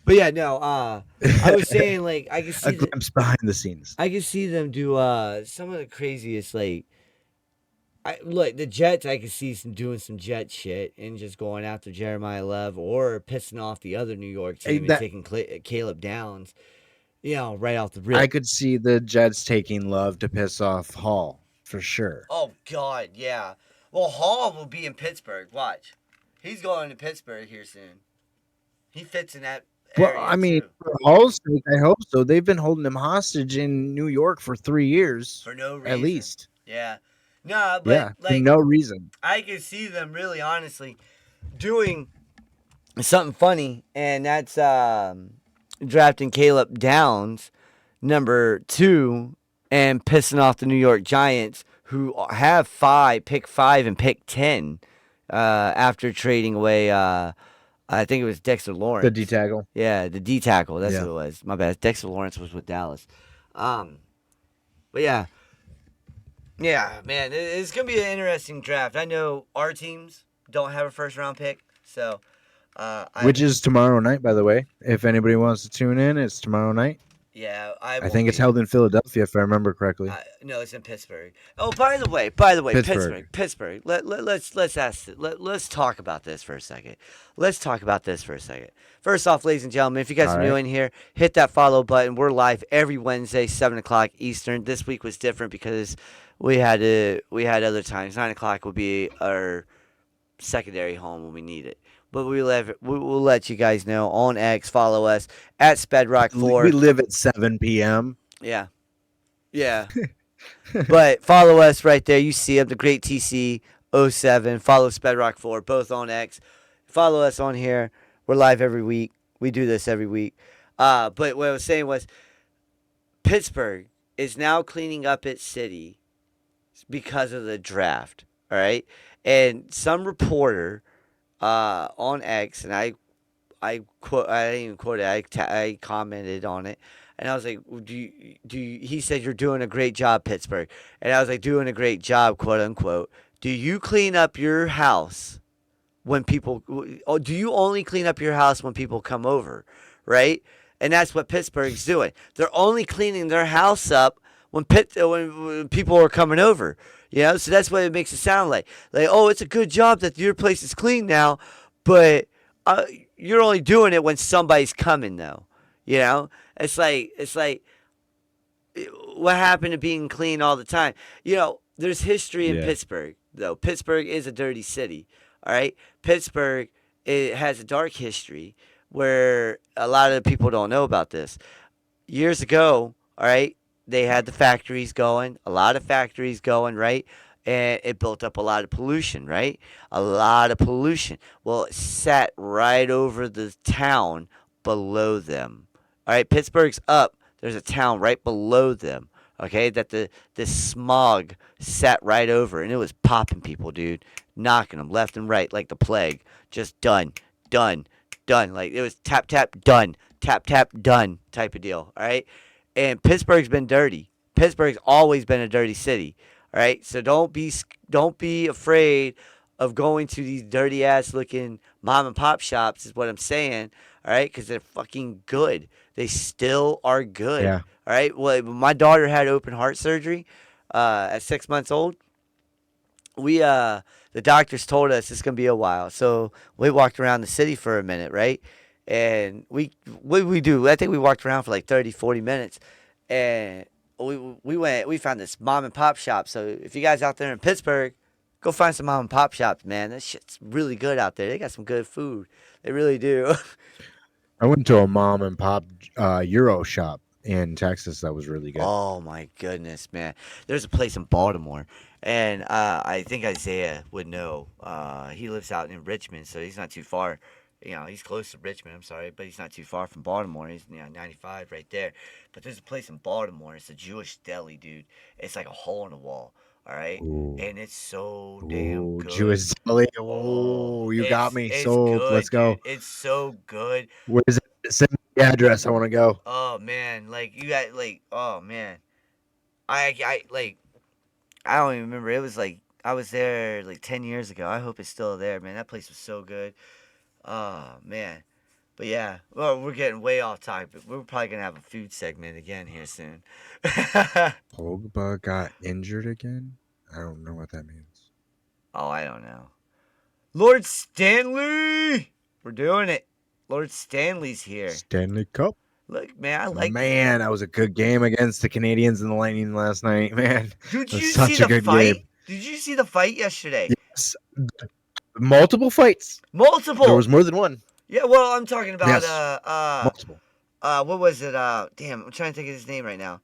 But yeah, no, I was saying like I can A see glimpse behind the scenes. I can see them do some of the craziest like I look the Jets. I could see some doing some Jet shit and just going after Jeremiah Love or pissing off the other New York Hey, team and that taking Caleb Downs. You know, right off the I rip. could see the Jets taking Love to piss off Hall for sure. Oh God, yeah. Well, Hall will be in Pittsburgh. Watch, he's going to Pittsburgh here soon. He fits in that Well, area I mean, too for Hall's sake, I hope so. They've been holding him hostage in New York for 3 years, for no at reason. least. Yeah, no, but Yeah, for like no reason. I can see them really honestly doing something funny, and that's drafting Caleb Downs, number 2, and pissing off the New York Giants, who have pick 5 and pick 10, after trading away. I think it was Dexter Lawrence. The D tackle. Yeah, the D tackle. That's Yeah. who it was. My bad. Dexter Lawrence was with Dallas. But yeah, yeah, man, it's gonna be an interesting draft. I know our teams don't have a first round pick, so Which is tomorrow night, by the way. If anybody wants to tune in, it's tomorrow night. yeah, I think it's held in Philadelphia, if I remember correctly. No, it's in Pittsburgh. Oh, by the way, Pittsburgh. Pittsburgh. Let's talk about this for a second. First off, ladies and gentlemen, if you guys All are new right. in here, hit that follow button. We're live every Wednesday, 7 o'clock Eastern. This week was different because we had other times. 9 o'clock will be our secondary home when we need it. But we'll let you guys know on X. Follow us at Spedrock4. We live at 7 p.m. Yeah. Yeah. But follow us right there. You see him, the Great TC07. Follow Spedrock4, both on X. Follow us on here. We're live every week. We do this every week. But what I was saying was Pittsburgh is now cleaning up its city because of the draft. All right. And some reporter on X, and I didn't even quote it. I commented on it, and I was like, he said you're doing a great job, Pittsburgh, and I was like, doing a great job, quote unquote. Do you clean up your house when people? Do you only clean up your house when people come over, right? And that's what Pittsburgh's doing. They're only cleaning their house up when people are coming over. You know, so that's what it makes it sound like. Like, oh, it's a good job that your place is clean now, but you're only doing it when somebody's coming, though. You know, it's like what happened to being clean all the time. You know, there's history in Yeah. Pittsburgh, though. Pittsburgh is a dirty city. All right, Pittsburgh, it has a dark history where a lot of people don't know about this. Years ago, all right, they had the factories going, a lot of factories going, right? And it built up a lot of pollution, right? A lot of pollution. Well, it sat right over the town below them. All right, Pittsburgh's up. There's a town right below them. Okay, that the smog sat right over, and it was popping people, dude, knocking them left and right like the plague. Just done, done, done. Like it was tap tap done, tap tap done type of deal. All right, and Pittsburgh's been dirty. Pittsburgh's always been a dirty city. All right, so don't be afraid of going to these dirty ass looking mom and pop shops. Is what I'm saying. All right, because they're fucking good. They still are good. Yeah. All right. Well, my daughter had open heart surgery at 6 months old. The doctors told us it's gonna be a while, so we walked around the city for a minute, right? And we do. I think we walked around for like 30, 40 minutes, and we found this mom and pop shop. So if you guys out there in Pittsburgh, go find some mom and pop shops, man. That shit's really good out there. They got some good food. They really do. I went to a mom and pop Euro shop in Texas that was really good. Oh my goodness, man! There's a place in Baltimore, and I think Isaiah would know. He lives out in Richmond, so he's not too far. He's close to Richmond. I'm sorry, but he's not too far from Baltimore. He's 95 right there. But there's a place in Baltimore. It's a Jewish deli, dude. It's like a hole in the wall. All right, Ooh, and it's so damn ooh, good. Jewish deli. Oh, Oh, you got me it's sold. Let's good, dude. go. It's so good. Where is it? Send me the address. I want to go. Oh man, like you got like oh man, like I don't even remember. It was like I was there like 10 years ago. I hope it's still there, man. That place was so good. Oh man, but yeah, well we're getting way off topic. We're probably gonna have a food segment again here soon. Pogba got injured again? I don't know what that means. Oh, I don't know. Lord Stanley, we're doing it. Lord Stanley's here. Stanley Cup. Look, man, I like. Man, that was a good game against the Canadians and the Lightning last night, man. Did It was you such see a the good fight? game. Did you see the fight yesterday? Yes. Multiple fights. Multiple. There was more than one. Yeah, well, I'm talking about Yes. Multiple. what was it? Damn, I'm trying to think of his name right now.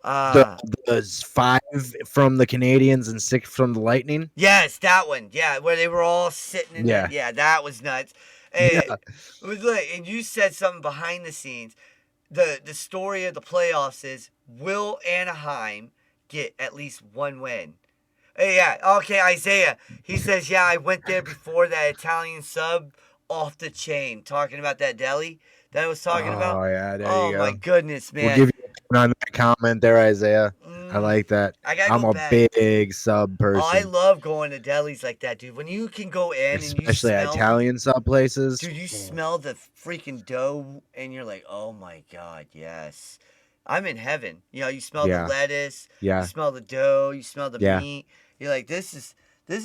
The 5 from the Canadians and 6 from the Lightning. Yes, that one. Yeah, where they were all sitting in Yeah. that. Yeah, that was nuts. And Yeah. it was like, and you said something behind the scenes. The story of the playoffs is, will Anaheim get at least one win? Hey, yeah, okay, Isaiah. He says, yeah, I went there before that Italian sub off the chain, talking about that deli that I was talking about. Oh, yeah, there Oh you my go. goodness, man. We'll give you a point on that comment there, Isaiah. I like that. I gotta I'm go a back. big sub person. Oh, I love going to delis like that, dude. When you can go in and you Especially smell, Italian sub places. dude, you smell the freaking dough and you're like, oh my god, yes, I'm in heaven. You smell Yeah. the lettuce, Yeah. you smell the dough, you smell the Yeah. meat. You're like, this is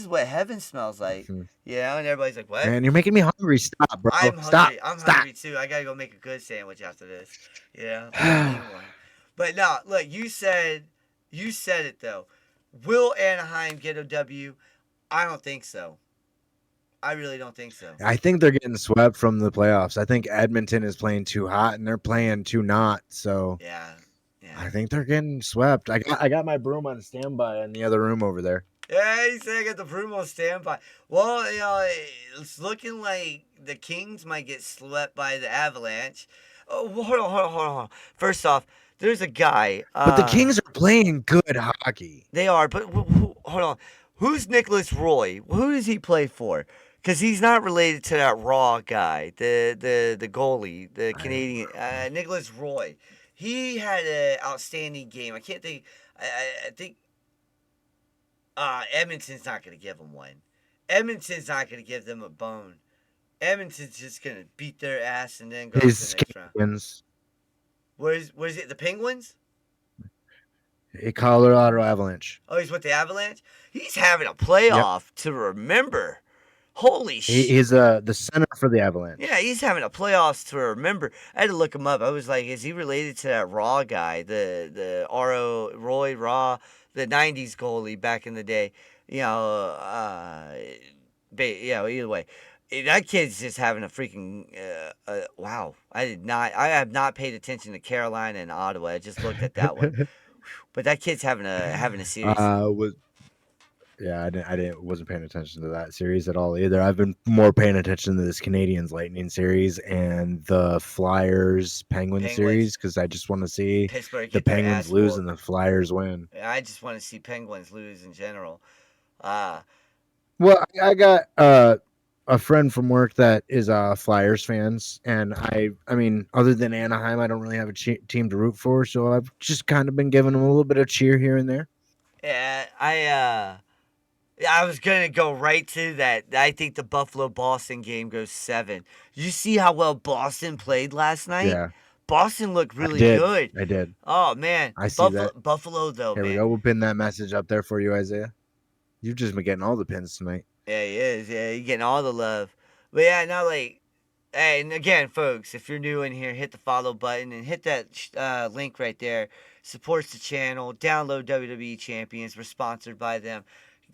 what heaven smells like. Mhm. And everybody's like, what? Man, you're making me hungry. Stop, bro. I'm Stop. hungry. I'm Stop. hungry too. I gotta go make a good sandwich after this. Yeah, I need one. But no, look, you said it though. Will Anaheim get a W? I don't think so. I really don't think so. I think they're getting swept from the playoffs. I think Edmonton is playing too hot and they're playing too not. So Yeah. I think they're getting swept. I got my broom on standby in the other room over there. Yeah, he said I got the broom on standby. Well, it's looking like the Kings might get swept by the Avalanche. Oh, well, hold on. First off, there's a guy. But the Kings are playing good hockey. They are, but hold on. Who's Nicholas Roy? Who does he play for? Because he's not related to that Raw guy, the goalie, the Canadian Nicholas Roy. He had an outstanding game. I can't think. I think Edmonton's not going to give him one. Edmonton's not going to give them a bone. Edmonton's just going to beat their ass and then go to the next round. Penguins. Where's it? The Penguins? A Colorado Avalanche. Oh, he's with the Avalanche? He's having a playoff to remember. Holy shit. He's the center for the Avalanche. Yeah, he's having a playoffs to remember. I had to look him up. I was like, is he related to that Raw guy, the Roy Raw, the 90s goalie back in the day? Either way. That kid's just having a freaking wow. I have not paid attention to Carolina and Ottawa. I just looked at that one. But that kid's having a series. I wasn't paying attention to that series at all either. I've been more paying attention to this Canadians Lightning series and the Flyers Penguins series because I just want to see Pittsburgh the Penguins lose and the Flyers win. I just want to see Penguins lose in general. Well, I got a friend from work that is Flyers fans, and I mean, other than Anaheim, I don't really have a team to root for, so I've just kind of been giving them a little bit of cheer here and there. Yeah, I was gonna go right to that. I think the Buffalo-Boston game goes 7. You see how well Boston played last night? Yeah. Boston looked really good. I did. Oh man, I see that. Buffalo though, Here man. we go. We'll pin that message up there for you, Isaiah. You've just been getting all the pins tonight. Yeah, he is. Yeah, you're getting all the love. But yeah, now hey, and again, folks, if you're new in here, hit the follow button and hit that link right there. Supports the channel. Download WWE Champions. We're sponsored by them.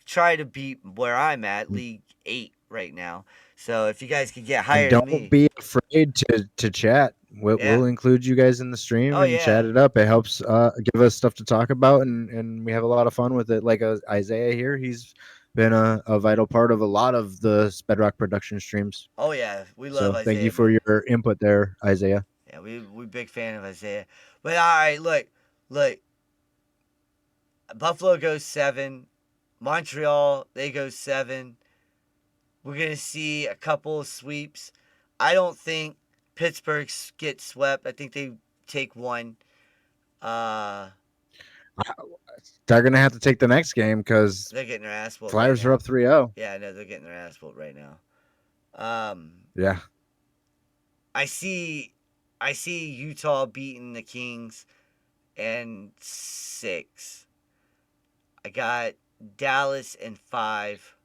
Try to beat where I'm at, League 8 right now. So if you guys can get higher Don't than me, be afraid to chat. We'll include you guys in the stream and chat it up. It helps give us stuff to talk about, and we have a lot of fun with it. Like Isaiah here, he's been a vital part of a lot of the Bedrock production streams. Oh yeah, we love So thank you Isaiah, for man. your input there, Isaiah. Yeah, we big fan of Isaiah. But all right, look. Buffalo goes 7. Montreal, they go 7. We're gonna see a couple of sweeps. I don't think Pittsburgh gets swept. I think they take one. Uh, They're gonna have to take the next game because they're getting their ass whooped right Flyers are now. up 3-0. Yeah, no, they're getting their ass whooped right now. Um, Yeah. I see Utah beating the Kings and 6. I got Dallas and 5.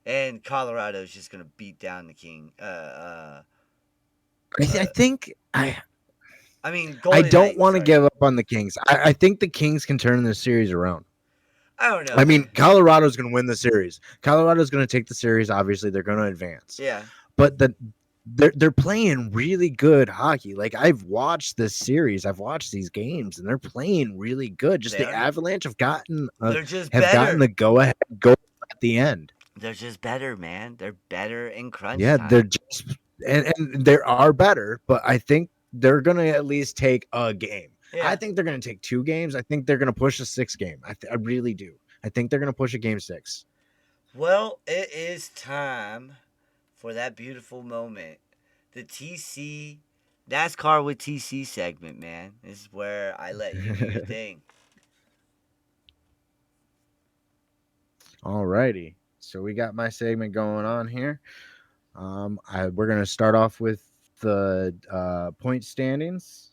And Colorado's just gonna beat down the King. I think I mean, I Golden don't Knights, want to sorry. give up on the Kings. I think the Kings can turn this series around. I don't know. I mean, man. Colorado's going to win the series. Colorado's going to take the series. Obviously, they're going to advance. Yeah. But they're playing really good hockey. Like I've watched this series, I've watched these games, and they're playing really good. Just They the are. Avalanche have gotten They're just have better. gotten the go ahead goal at the end. They're just better, man. They're better in crunch Yeah, time. they're just and they are better, but I think they're gonna at least take a game. Yeah. I think they're gonna take 2 games. I think they're gonna push a 6 game. I really do. I think they're gonna push a game 6. Well, it is time for that beautiful moment. The TC NASCAR with TC segment, man. This is where I let you do your thing. Alrighty. So we got my segment going on here. We're gonna start off with the point standings.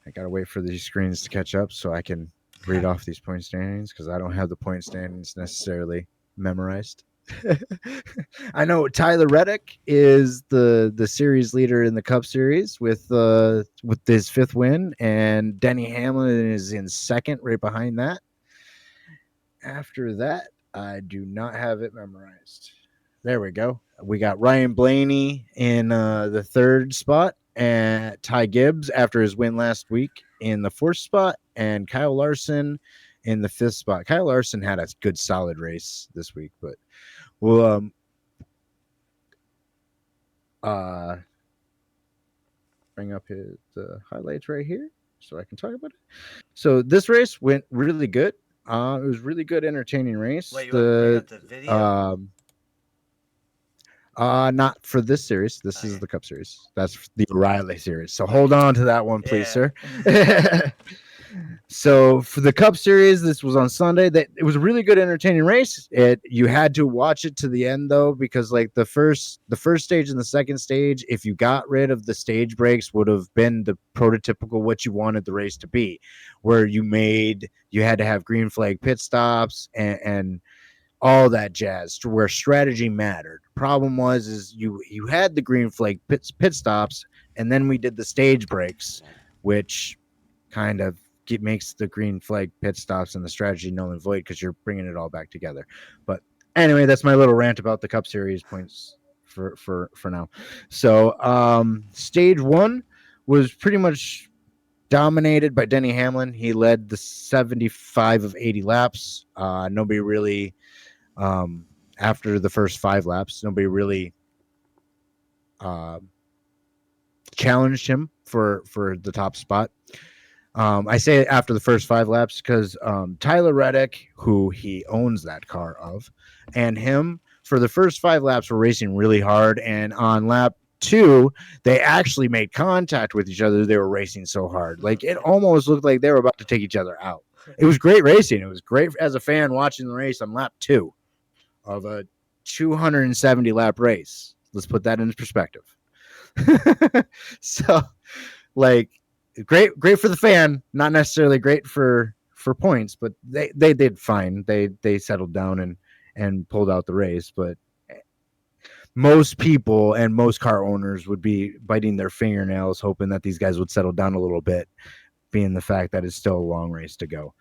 I gotta wait for these screens to catch up so I can read off these point standings because I don't have the point standings necessarily memorized. I know Tyler Reddick is the series leader in the Cup Series with his 5th win, and Denny Hamlin is in 2nd, right behind that. After that, I do not have it memorized. There we go. We got Ryan Blaney in the 3rd spot, and Ty Gibbs after his win last week in the 4th spot, and Kyle Larson in the 5th spot. Kyle Larson had a good solid race this week, but we'll bring up the highlights right here so I can talk about it. So this race went really good. It was really good, entertaining race. Wait, you want to bring up the video? Not for this series. This is the Cup Series. That's the O'Reilly series. So hold on to that one, please, sir. So for the Cup Series, this was on Sunday. It was a really good, entertaining race. You had to watch it to the end though, because like the first stage and the second stage, if you got rid of the stage breaks, would have been the prototypical what you wanted the race to be, where you had to have green flag pit stops and all that jazz, where strategy mattered. Problem is you had the green flag pit stops, and then we did the stage breaks, which kind of makes the green flag pit stops and the strategy null and void because you're bringing it all back together. But anyway, that's my little rant about the Cup Series points for now. So stage 1 was pretty much dominated by Denny Hamlin. He led the 75 of 80 laps. Nobody really after the first 5 laps, nobody really challenged him for the top spot. I say after the first 5 laps because Tyler Reddick, who he owns that car of, and him for the first 5 laps were racing really hard, and on lap 2 they actually made contact with each other. They were racing so hard, like it almost looked like they were about to take each other out. It was great racing. It was great as a fan watching the race on lap 2 of a 270 lap race. Let's put that into perspective. So like great for the fan, not necessarily great for points, but they did fine. They settled down and pulled out the race, but most people and most car owners would be biting their fingernails hoping that these guys would settle down a little bit, being the fact that it's still a long race to go.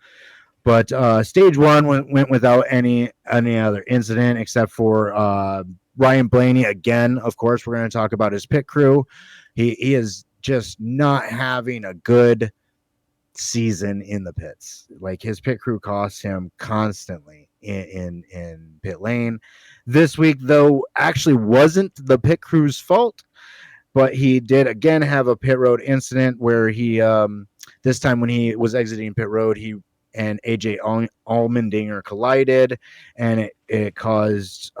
But stage 1 went without any other incident except for Ryan Blaney. Again, of course, we're going to talk about his pit crew. He is just not having a good season in the pits. Like his pit crew costs him constantly in pit lane. This week, though, actually wasn't the pit crew's fault, but he did again have a pit road incident where he this time when he was exiting pit road, he and AJ Allmendinger collided, and it caused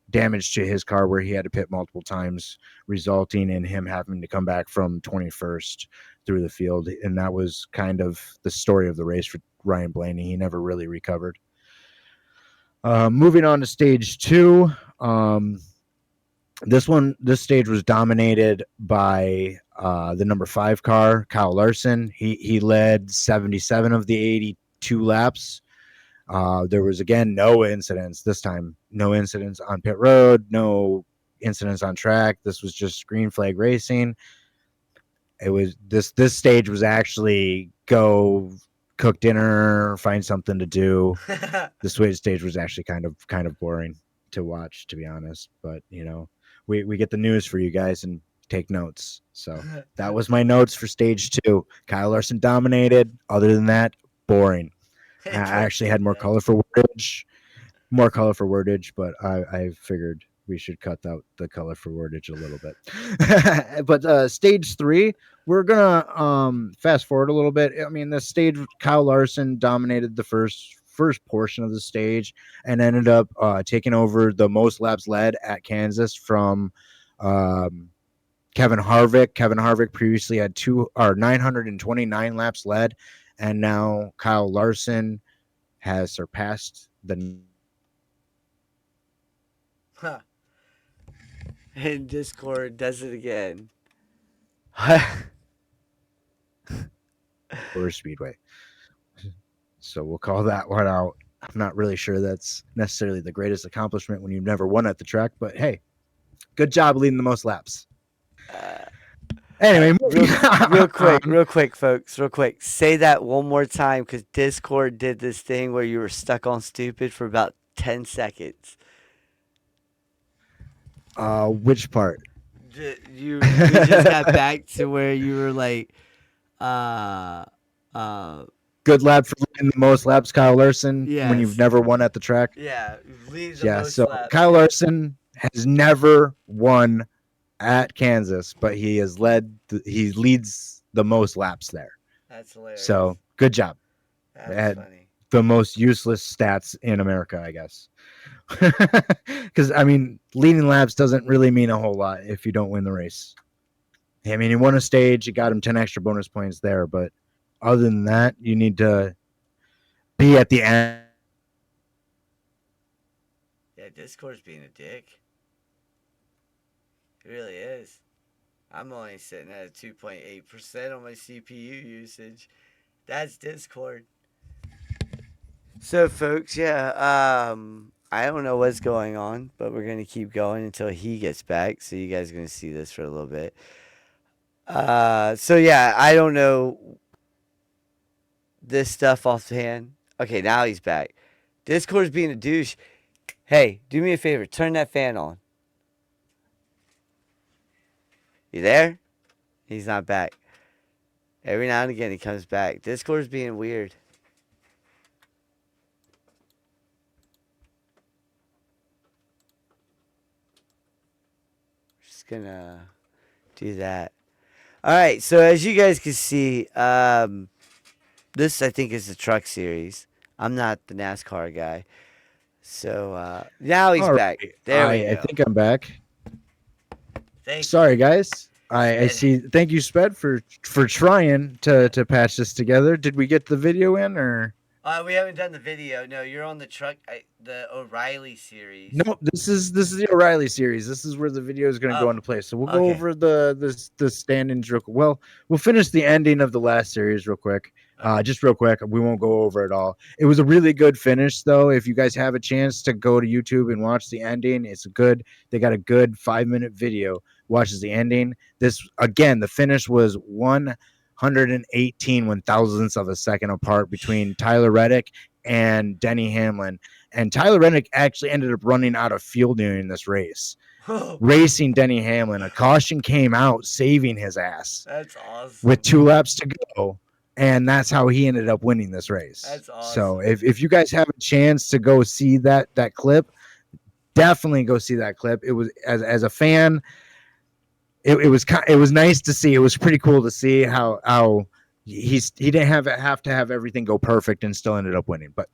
damage to his car where he had to pit multiple times, resulting in him having to come back from 21st through the field. And that was kind of the story of the race for Ryan Blaney. He never really recovered. Moving on to stage 2. This stage was dominated by the number 5 car, Kyle Larson. He led 77 of the 82 laps. There was again no incidents this time. No incidents on pit road, no incidents on track. This was just green flag racing. It was this stage was actually go cook dinner, find something to do. The Swedish stage was actually kind of boring to watch, to be honest. But we get the news for you guys and take notes. So that was my notes for stage 2. Kyle Larson dominated. Other than that, boring. I actually had more color for wordage, but I figured we should cut out the color for wordage a little bit. But stage 3, we're gonna fast forward a little bit. I mean, this stage, Kyle Larson dominated the first portion of the stage and ended up taking over the most laps led at Kansas from Kevin Harvick. Kevin Harvick previously had 929 laps led, and now Kyle Larson has surpassed the. Huh. And Discord does it again. Motor Speedway. So we'll call that one out. I'm not really sure that's necessarily the greatest accomplishment when you've never won at the track, but hey, good job leading the most laps. Anyway, real quick, folks, real quick. Say that one more time because Discord did this thing where you were stuck on stupid for about 10 seconds. Which part? You just got back to where you were like, good lap for leading the most laps, Kyle Larson. Yes. When you've never won at the track. Yeah, most laps. Kyle Larson has never won at Kansas, but he leads the most laps there. That's hilarious. So good job. That's funny. The most useless stats in America, I guess. Because I mean, leading laps doesn't really mean a whole lot if you don't win the race. I mean, he won a stage, you got him 10 extra bonus points there, but other than that, you need to be at the end. Yeah, Discord's being a dick. It really is. I'm only sitting at a 2.8% on my CPU usage. That's Discord. So, folks, yeah, I don't know what's going on, but we're going to keep going until he gets back. So you guys are going to see this for a little bit. So, yeah, I don't know this stuff offhand. Okay, now he's back. Discord's being a douche. Hey, do me a favor. Turn that fan on. You there? He's not back. Every now and again he comes back. Discord's being weird. Just gonna do that. Alright, so as you guys can see, this I think is the truck series. I'm not the NASCAR guy. So now he's back. There we go. I think I'm back. Thanks. Sorry, guys. I see. Thank you, Sped, for trying to patch this together. Did we get the video in, or? We haven't done the video. No, you're on the truck, the O'Reilly series. No, this is the O'Reilly series. This is where the video is going to go into place. So we'll go over the stand-ins real quick. Well, we'll finish the ending of the last series real quick. Just real quick. We won't go over it all. It was a really good finish, though. If you guys have a chance to go to YouTube and watch the ending, they got a good 5-minute video. Watches the ending. This, again, the finish was 118 one-thousandths of a second apart between Tyler Reddick and Denny Hamlin. And Tyler Reddick actually ended up running out of fuel during this race. Racing Denny Hamlin. A caution came out, saving his ass. That's awesome. With 2 laps to go. and that's how he ended up winning this race. That's awesome. So if you guys have a chance to go see that clip, definitely go see that clip. It was as a fan, it was nice to see. It was pretty cool to see how he didn't have to have everything go perfect and still ended up winning. But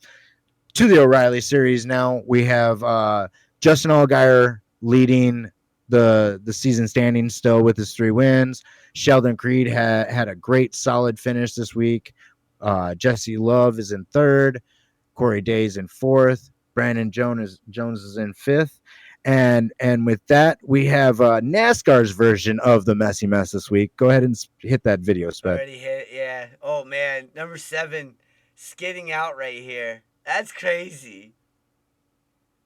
to the O'Reilly series now, we have Justin Allgaier leading the season standings still with his 3 wins. Sheldon Creed had a great solid finish this week. Jesse Love is in 3rd. Corey Day is in 4th. Brandon Jones is in 5th. And with that, we have NASCAR's version of the Messy Mess this week. Go ahead and hit that video, Sped. Already hit, yeah. Oh man, number 7 skidding out right here. That's crazy.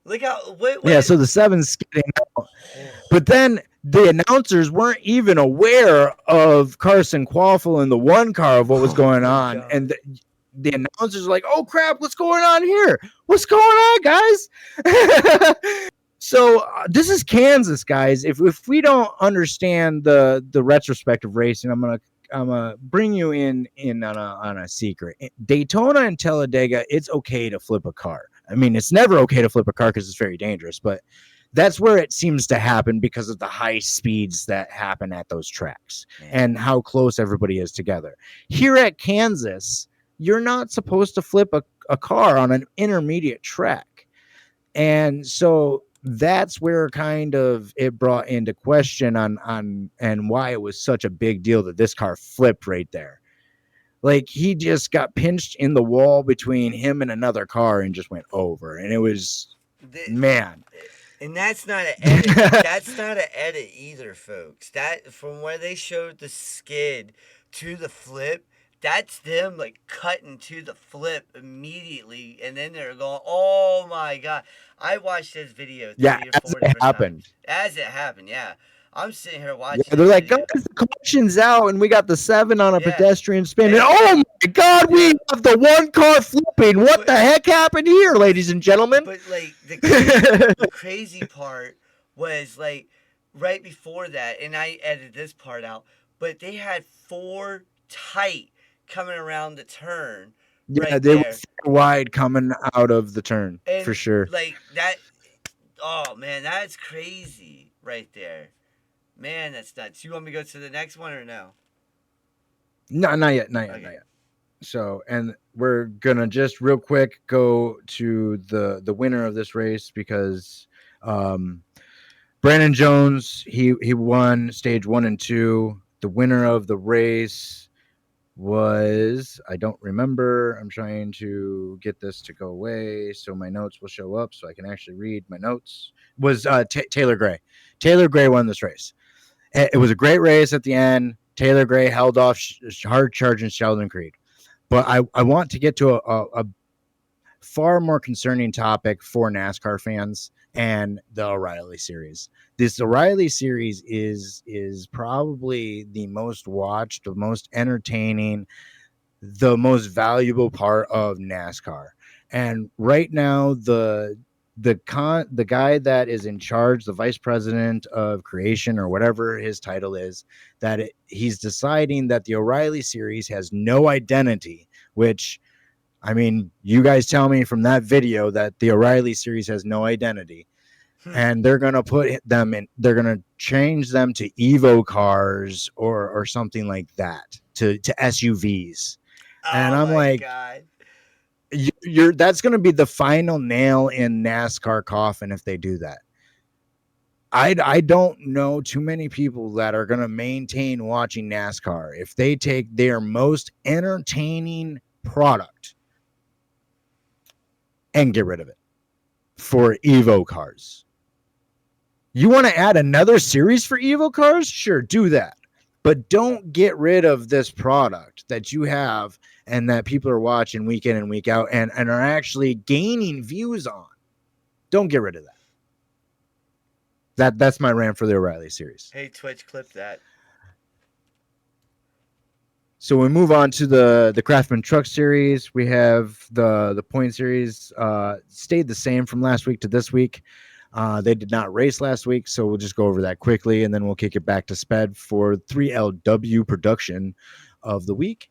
Look how yeah. So the 7's skidding out, but then the announcers weren't even aware of Carson Quaffle in the 1 car of what was going on, and the announcers were like, "Oh crap, what's going on here? What's going on, guys?" So this is Kansas, guys. If we don't understand the retrospective racing, I'm gonna bring you in on a secret. Daytona and Talladega, it's okay to flip a car. I mean, it's never okay to flip a car because it's very dangerous, but that's where it seems to happen because of the high speeds that happen at those tracks and how close everybody is together. Here at Kansas, you're not supposed to flip a car on an intermediate track. And so that's where kind of it brought into question on and why it was such a big deal that this car flipped right there. Like, he just got pinched in the wall between him and another car and just went over. And it was, man. And that's not an edit. That's not an edit either, folks. That, from where they showed the skid to the flip, that's them like cutting to the flip immediately, and then they're going, "Oh my god!" I watched this video. Yeah, as it happened. As it happened, yeah. I'm sitting here watching. Yeah, they're like, "Guys, the caution's out, and we got the 7 on a pedestrian spin." And oh my god, we have the 1 car flipping. What the heck happened here, ladies and gentlemen? But like the crazy part was like right before that, and I edited this part out. But they had 4 tight coming around the turn. Yeah, right, they were wide coming out of the turn, and for sure. Like that. Oh man, that's crazy right there. Man, that's nuts. You want me to go to the next one or no? No, not yet. Not yet. So, and we're gonna just real quick go to the winner of this race because Brandon Jones, he won stage 1 and 2. The winner of the race was, I don't remember. I'm trying to get this to go away so my notes will show up so I can actually read my notes. Was Taylor Gray. Taylor Gray won this race. It was a great race at the end. Taylor Gray held off hard charging Sheldon Creed. But I want to get to a far more concerning topic for NASCAR fans and the O'Reilly series. This O'Reilly series is probably the most watched, the most entertaining, the most valuable part of NASCAR. And right now, the guy that is in charge, the vice president of creation or whatever his title is, he's deciding that the O'Reilly series has no identity, which, I mean, you guys tell me from that video that the O'Reilly series has no identity. And they're going to put them in, they're going to change them to Evo cars or something like that, to SUVs. And I'm like, God. That's going to be the final nail in NASCAR coffin if they do that. I don't know too many people that are going to maintain watching NASCAR if they take their most entertaining product and get rid of it for Evo cars. You want to add another series for Evo cars? Sure, do that. But don't get rid of this product that you have and that people are watching week in and week out and are actually gaining views on. Don't get rid of that. That's my rant for the O'Reilly series. Hey, Twitch, clip that. So we move on to the Craftsman Truck Series. We have the point series stayed the same from last week to this week. They did not race last week, so we'll just go over that quickly, and then we'll kick it back to Sped for 3LW production of the week.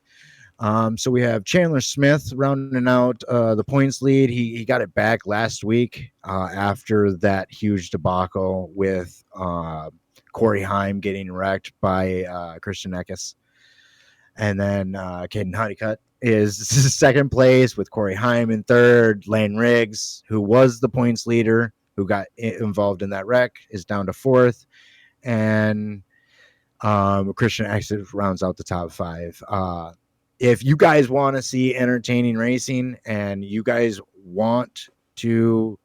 So we have Chandler Smith rounding out the points lead. He got it back last week after that huge debacle with Corey Heim getting wrecked by Christian Eckes. And then Caden Honeycutt is second place with Corey Heim in third. Lane Riggs, who was the points leader, who got involved in that wreck, is down to fourth. And Christian Eckes rounds out the top five. If you guys want to see entertaining racing and you guys want to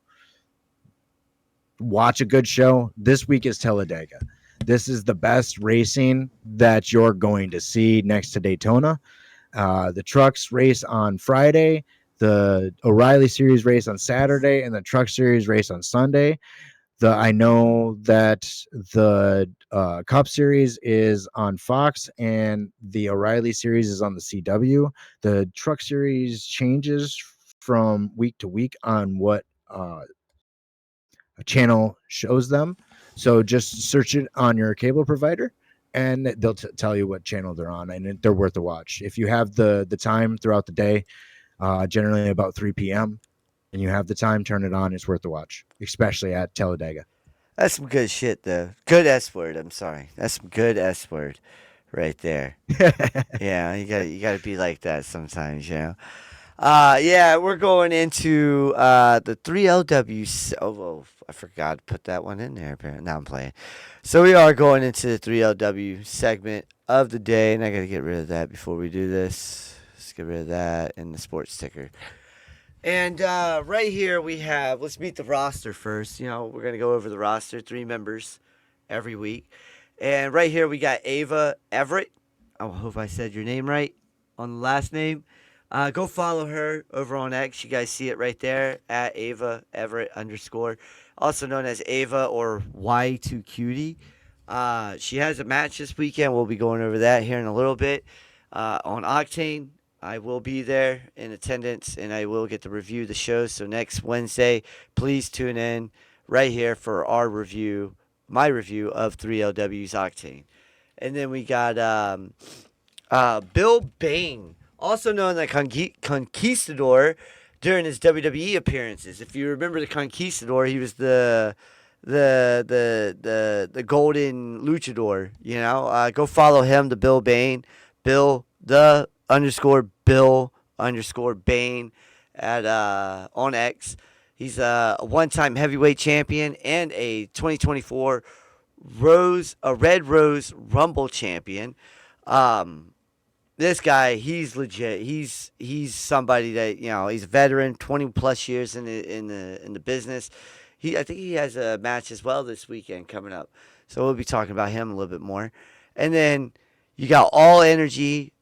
watch a good show, this week is Talladega. This is the best racing that you're going to see next to Daytona. The trucks race on Friday, the O'Reilly Series race on Saturday, and the Truck Series race on Sunday. I know that the Cup Series is on Fox and the O'Reilly Series is on the CW. The Truck Series changes from week to week on what a channel shows them. So just search it on your cable provider and they'll tell you what channel they're on, and they're worth a watch. If you have the time throughout the day, generally about 3 p.m., and you have the time, turn it on. It's worth the watch, especially at Talladega. That's some good shit, though. Good S word. I'm sorry. That's some good S word right there. Yeah, you gotta be like that sometimes, you know. Yeah, we're going into the 3LW. Oh, I forgot to put that one in there. Apparently, now I'm playing. So we are going into the 3LW segment of the day, and I gotta get rid of that before we do this. Let's get rid of that and the sports ticker. And right here we have, let's meet the roster first. You know, we're going to go over the roster, 3 members every week. And right here we got Ava Everett. I hope I said your name right on the last name. Go follow her over on X. You guys see it right there at Ava Everett _, also known as Ava or Y2Cutie. She has a match this weekend. We'll be going over that here in a little bit on Octane. I will be there in attendance, and I will get to review the show. So next Wednesday, please tune in right here for our review, my review of 3LW's Octane. And then we got Bill Bain, also known as Conquistador, during his WWE appearances. If you remember the Conquistador, he was the golden luchador. You know, go follow him, the Bill Bain, Bill the _Bill _Bain at on X. He's a one-time heavyweight champion and a 2024 Red Rose Rumble champion. This guy, he's legit. He's somebody that, you know, he's a veteran, 20 plus years in the business. I think he has a match as well this weekend coming up. So we'll be talking about him a little bit more. And then you got All Energy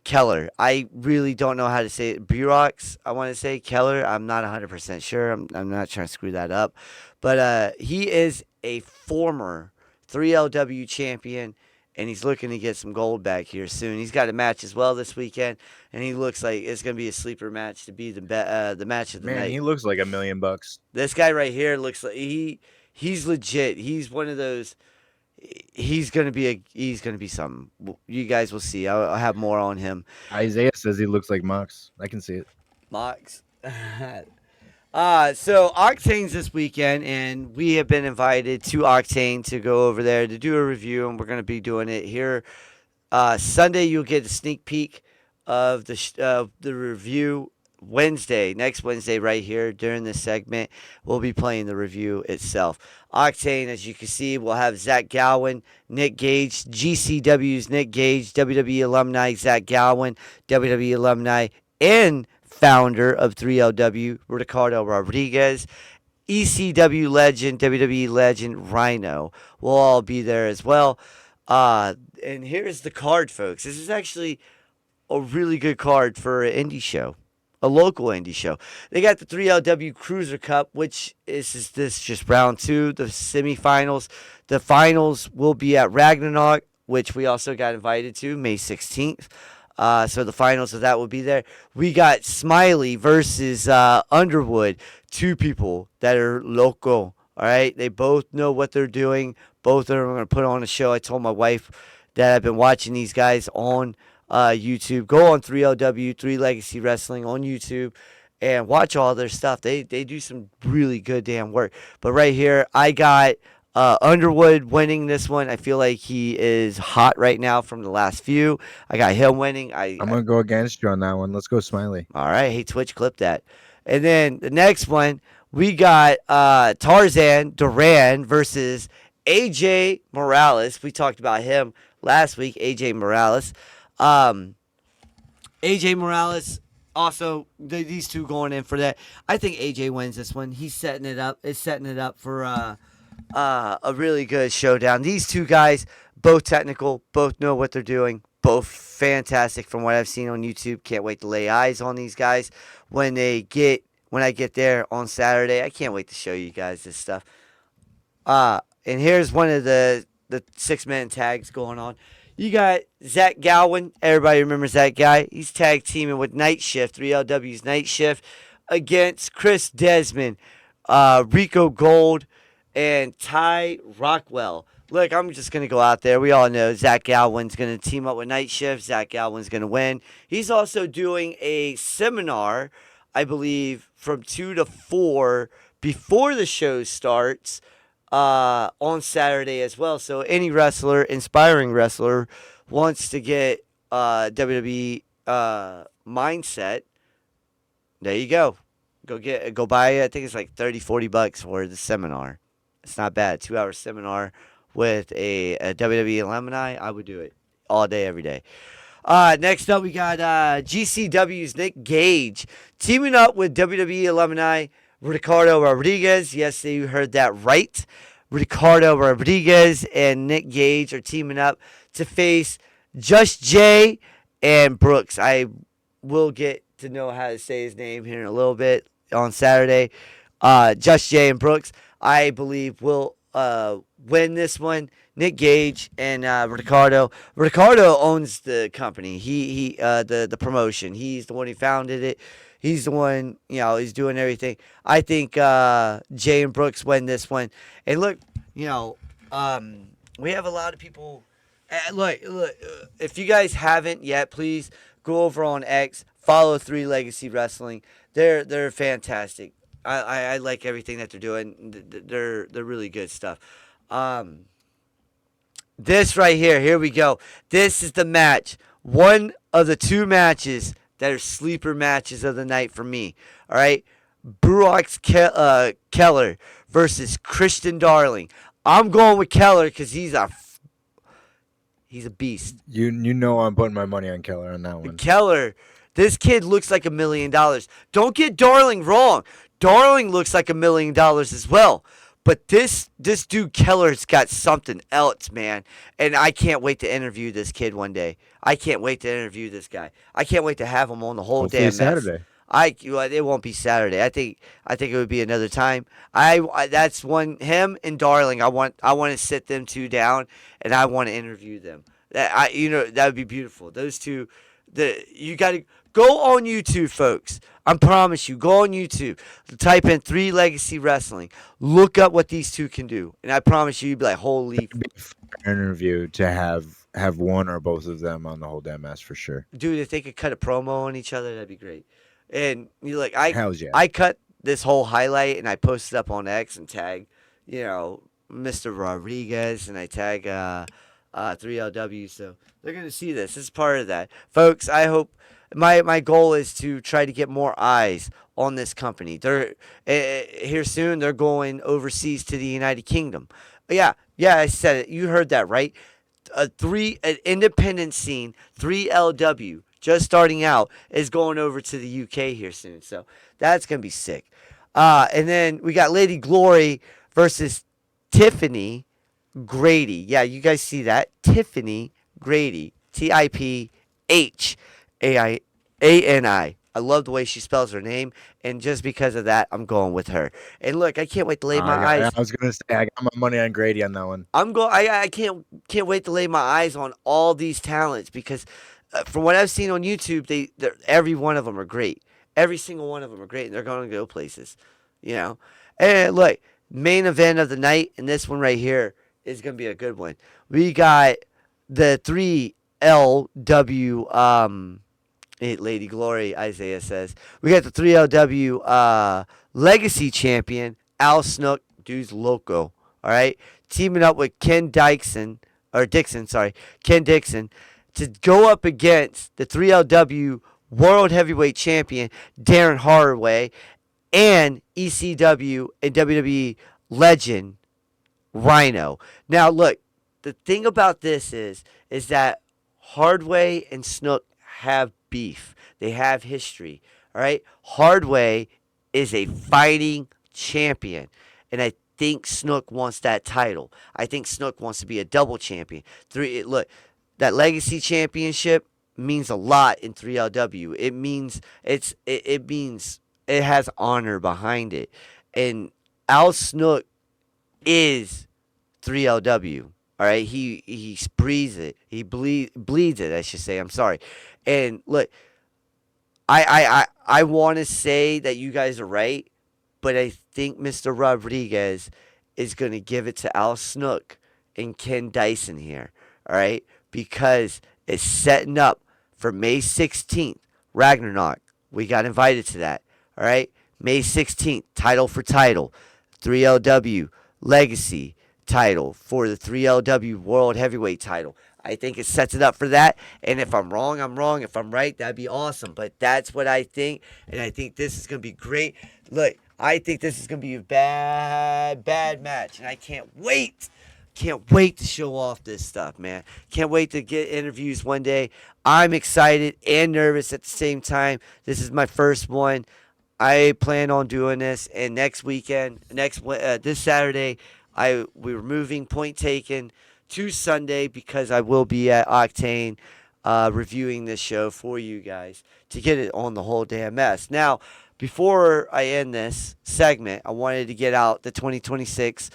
Keller. I really don't know how to say it. Burox, I want to say Keller. I'm not 100% sure. I'm not trying to screw that up. But he is a former 3LW champion, and he's looking to get some gold back here soon. He's got a match as well this weekend, and he looks like it's going to be a sleeper match to be the match of the night. Man, he looks like $1 million. This guy right here looks like he's legit. He's one of those. He's gonna be something. You guys will see. I'll have more on him. Isaiah says he looks like Mox. I can see it. Mox. So Octane's this weekend, and we have been invited to Octane to go over there to do a review, and we're gonna be doing it here. Sunday, you'll get a sneak peek of the review. Next Wednesday, right here during this segment, we'll be playing the review itself. Octane, as you can see, we'll have Zach Gowen, Nick Gage, GCW's Nick Gage, WWE alumni Zach Gowen, WWE alumni and founder of 3LW, Ricardo Rodriguez, ECW legend, WWE legend, Rhino. We'll all be there as well. And here's the card, folks. This is actually a really good card for an indie show. A local indie show. They got the 3LW Cruiser Cup, which is just round 2, the semifinals. The finals will be at Ragnarok, which we also got invited to, May 16th. So the finals of that will be there. We got Smiley versus Underwood, 2 people that are local. All right, they both know what they're doing. Both of them are going to put on a show. I told my wife that I've been watching these guys on YouTube. Go on 3LW, 3 Legacy Wrestling on YouTube, and watch all their stuff. They do some really good damn work. But right here, I got Underwood winning this one. I feel like he is hot right now from the last few. I got him winning. I'm gonna go against you on that one. Let's go Smiley. All right. Hey, Twitch, clip that. And then the next one, we got Tarzan Duran versus AJ Morales. We talked about him last week, AJ Morales. AJ Morales, also, these two going in for that. I think AJ wins this one. He's setting it up. It's setting it up for a really good showdown. These two guys, both technical, both know what they're doing, both fantastic from what I've seen on YouTube. Can't wait to lay eyes on these guys when I get there on Saturday. I can't wait to show you guys this stuff. And here's one of the 6-man tags going on. You got Zach Gowen. Everybody remembers that guy. He's tag teaming with Night Shift, 3LW's Night Shift, against Chris Desmond, Rico Gold, and Ty Rockwell. Look, I'm just going to go out there. We all know Zach Gowen's going to team up with Night Shift. Zach Gowen's going to win. He's also doing a seminar, I believe, from 2 to 4 before the show starts on Saturday as well. So any wrestler, inspiring wrestler, wants to get WWE mindset, there you go. Go buy it. I think it's like $30-$40 for the seminar. It's not bad. 2-hour seminar with a WWE alumni. I would do it all day, every day. Next up, we got GCW's Nick Gage teaming up with WWE alumni Ricardo Rodriguez. Yes, you heard that right. Ricardo Rodriguez and Nick Gage are teaming up to face Just Jay and Brooks. I will get to know how to say his name here in a little bit on Saturday. Just Jay and Brooks, I believe, will win this one. Nick Gage and Ricardo. Ricardo owns the company. He the promotion. He's the one who founded it. He's the one, he's doing everything. I think Jay and Brooks win this one. And look, we have a lot of people. Look, if you guys haven't yet, please go over on X, follow 3 Legacy Wrestling. They're fantastic. I like everything that they're doing. They're really good stuff. This right here we go. This is the match. One of the 2 matches that are sleeper matches of the night for me. All right, Burak Keller versus Christian Darling. I'm going with Keller because he's a beast. You know I'm putting my money on Keller on that one. Keller, this kid looks like $1 million. Don't get Darling wrong. Darling looks like $1 million as well. But this dude Keller's got something else, man. And I can't wait to interview this kid one day. I can't wait to interview this guy. I can't wait to have him on the whole Hopefully damn Saturday. It won't be Saturday. I think it would be another time. That's one, him and Darling. I want to sit them 2 down and I want to interview them. That would be beautiful. Those two, you got to go on YouTube, folks. I promise you, go on YouTube, type in 3 Legacy Wrestling, look up what these two can do, and I promise you'd be like, holy. Interview to have one or both of them on the whole damn mess for sure. Dude, if they could cut a promo on each other, that'd be great. And Hells yeah. I cut this whole highlight and I posted up on X and tag, Mr. Rodriguez, and I tag 3LW, so they're gonna see this. This is part of that, folks. I hope. My goal is to try to get more eyes on this company. They're here soon. They're going overseas to the United Kingdom. Yeah, I said it. You heard that right. An independent scene, 3LW, just starting out, is going over to the UK here soon. So that's gonna be sick. And then we got Lady Glory versus Tiffany Grady. Yeah, you guys see that? Tiffany Grady. TIPHAIANI. I love the way she spells her name, and just because of that, I'm going with her. And look, I can't wait to lay my eyes. I was gonna say I got my money on Grady on that one. I can't wait to lay my eyes on all these talents because, from what I've seen on YouTube, every one of them are great. Every single one of them are great, and they're going to go places, And look, main event of the night, and this one right here is going to be a good one. We got the 3 3LW Lady Glory, Isaiah says. We got the 3LW Legacy Champion, Al Snook, dude's loco. All right, teaming up with Ken Dixon, Ken Dixon, to go up against the 3LW World Heavyweight Champion Darren Holloway and ECW and WWE legend Rhino. Now, look, the thing about this is that Hardway and Snook have beef. They have history. All right, Hardway is a fighting champion, and I think Snook wants that title. I think Snook wants to be a double champion. Look, that Legacy Championship means a lot in 3LW. It means it means it has honor behind it, and Al Snook is 3LW. All right, he breathes it. He bleeds it. I should say. I'm sorry. And look, I want to say that you guys are right, but I think Mr. Rodriguez is going to give it to Al Snook and Ken Dyson here. All right, because it's setting up for May 16th, Ragnarok. We got invited to that. All right, May 16th, title for title, 3LW Legacy title for the 3LW World Heavyweight title. I think it sets it up for that. And if I'm wrong, I'm wrong. If I'm right, that'd be awesome. But that's what I think. And I think this is going to be great. Look, I think this is going to be a bad match. And I can't wait. Can't wait to show off this stuff, man. Can't wait to get interviews one day. I'm excited and nervous at the same time. This is my first one. I plan on doing this. And next weekend, this Saturday, we're moving Point Taken to Sunday because I will be at Octane reviewing this show for you guys to get it on the whole damn mess. Now, before I end this segment, I wanted to get out the 2026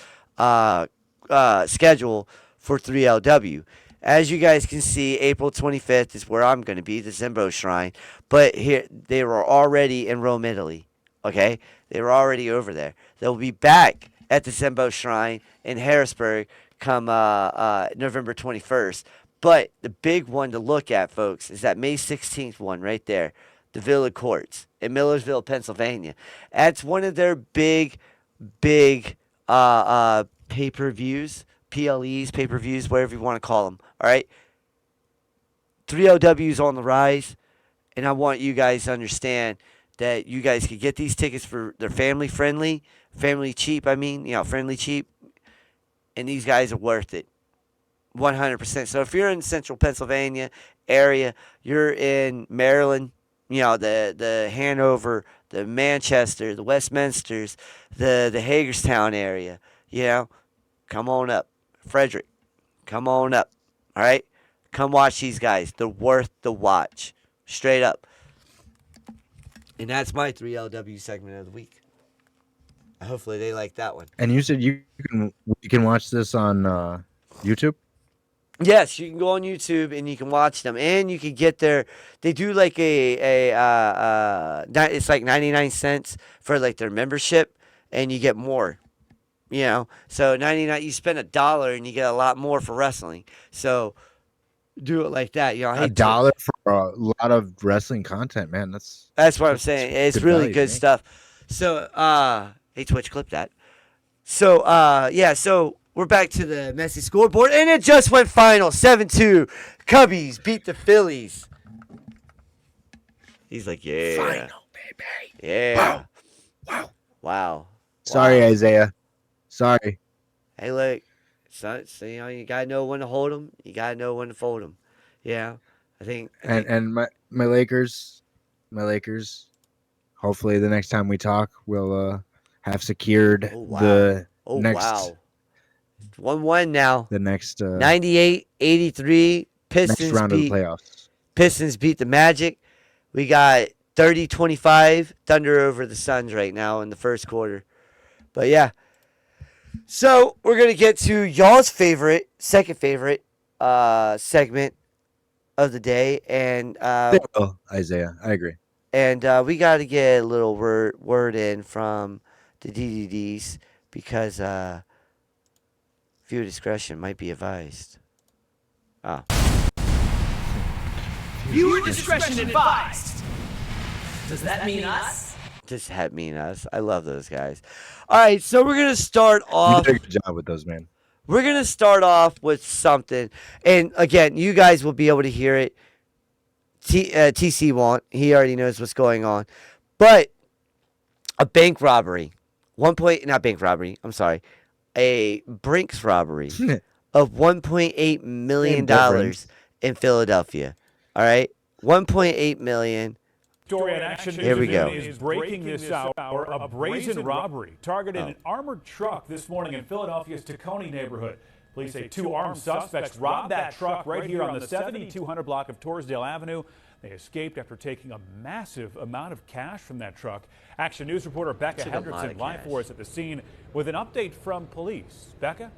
schedule for 3LW. As you guys can see, April 25th is where I'm going to be, the Zimbo Shrine. But here, they were already in Rome, Italy. Okay? They were already over there. They'll be back at the Zimbo Shrine in Harrisburg come November 21st. But the big one to look at, folks, is that May 16th one right there, the Villa Courts in Millersville, Pennsylvania. That's one of their big pay-per-views, PLEs, pay-per-views, whatever you want to call them. All right? 3LW is on the rise, and I want you guys to understand that you guys could get these tickets for they're family cheap, friendly cheap, and these guys are worth it. 100%. So if you're in central Pennsylvania area, you're in Maryland, the Hanover, the Manchester, the Westminsters, the Hagerstown area, come on up. Frederick, come on up. All right? Come watch these guys. They're worth the watch. Straight up. And that's my 3LW segment of the week. Hopefully they like that one. And you said you can watch this on YouTube? Yes, you can go on YouTube and you can watch them, and you can get their. They do like it's like 99 cents for like their membership, and you get more. So 99. You spend $1 and you get a lot more for wrestling. So do it like that. $1 for a lot of wrestling content, man. That's what I'm saying. It's really good stuff. So hey Twitch, clip that. So so. We're back to the messy scoreboard, and it just went final. 7-2. Cubbies beat the Phillies. He's like, yeah. Final, baby. Yeah. Wow. Sorry, Isaiah. Sorry. Hey, look. So, you got to know when to hold them. You got to know when to fold them. Yeah. I think. And my Lakers, hopefully the next time we talk, we'll have secured the next. Wow. 1-1 now. The next 98-83 Pistons next round of the playoffs. Pistons beat the Magic. We got 30-25 Thunder over the Suns right now in the first quarter. But yeah. So we're gonna get to y'all's second favorite segment of the day, and Isaiah, I agree. And we got to get a little word in from the DDDs because viewer discretion might be advised. Viewer discretion advised. Does that mean us? Does that mean us? I love those guys. All right, so we're gonna start You off. did a good job with those, man. We're gonna start off with something, and again, you guys will be able to hear it. TC won't. He already knows what's going on, but a bank robbery, not bank robbery. I'm sorry, a Brinks robbery of $1.8 million in Philadelphia. All right, 1.8 million. Story at Action News Here we go. is breaking this hour. A brazen robbery targeted an armored truck this morning in Philadelphia's Tacony neighborhood. Police say two armed suspects robbed that truck right here on the 7200 block of Torresdale Avenue. They escaped after taking a massive amount of cash from that truck. Action News reporter Becca Took a lot Hendrickson of live cash. for us at the scene with an update from police. Becca?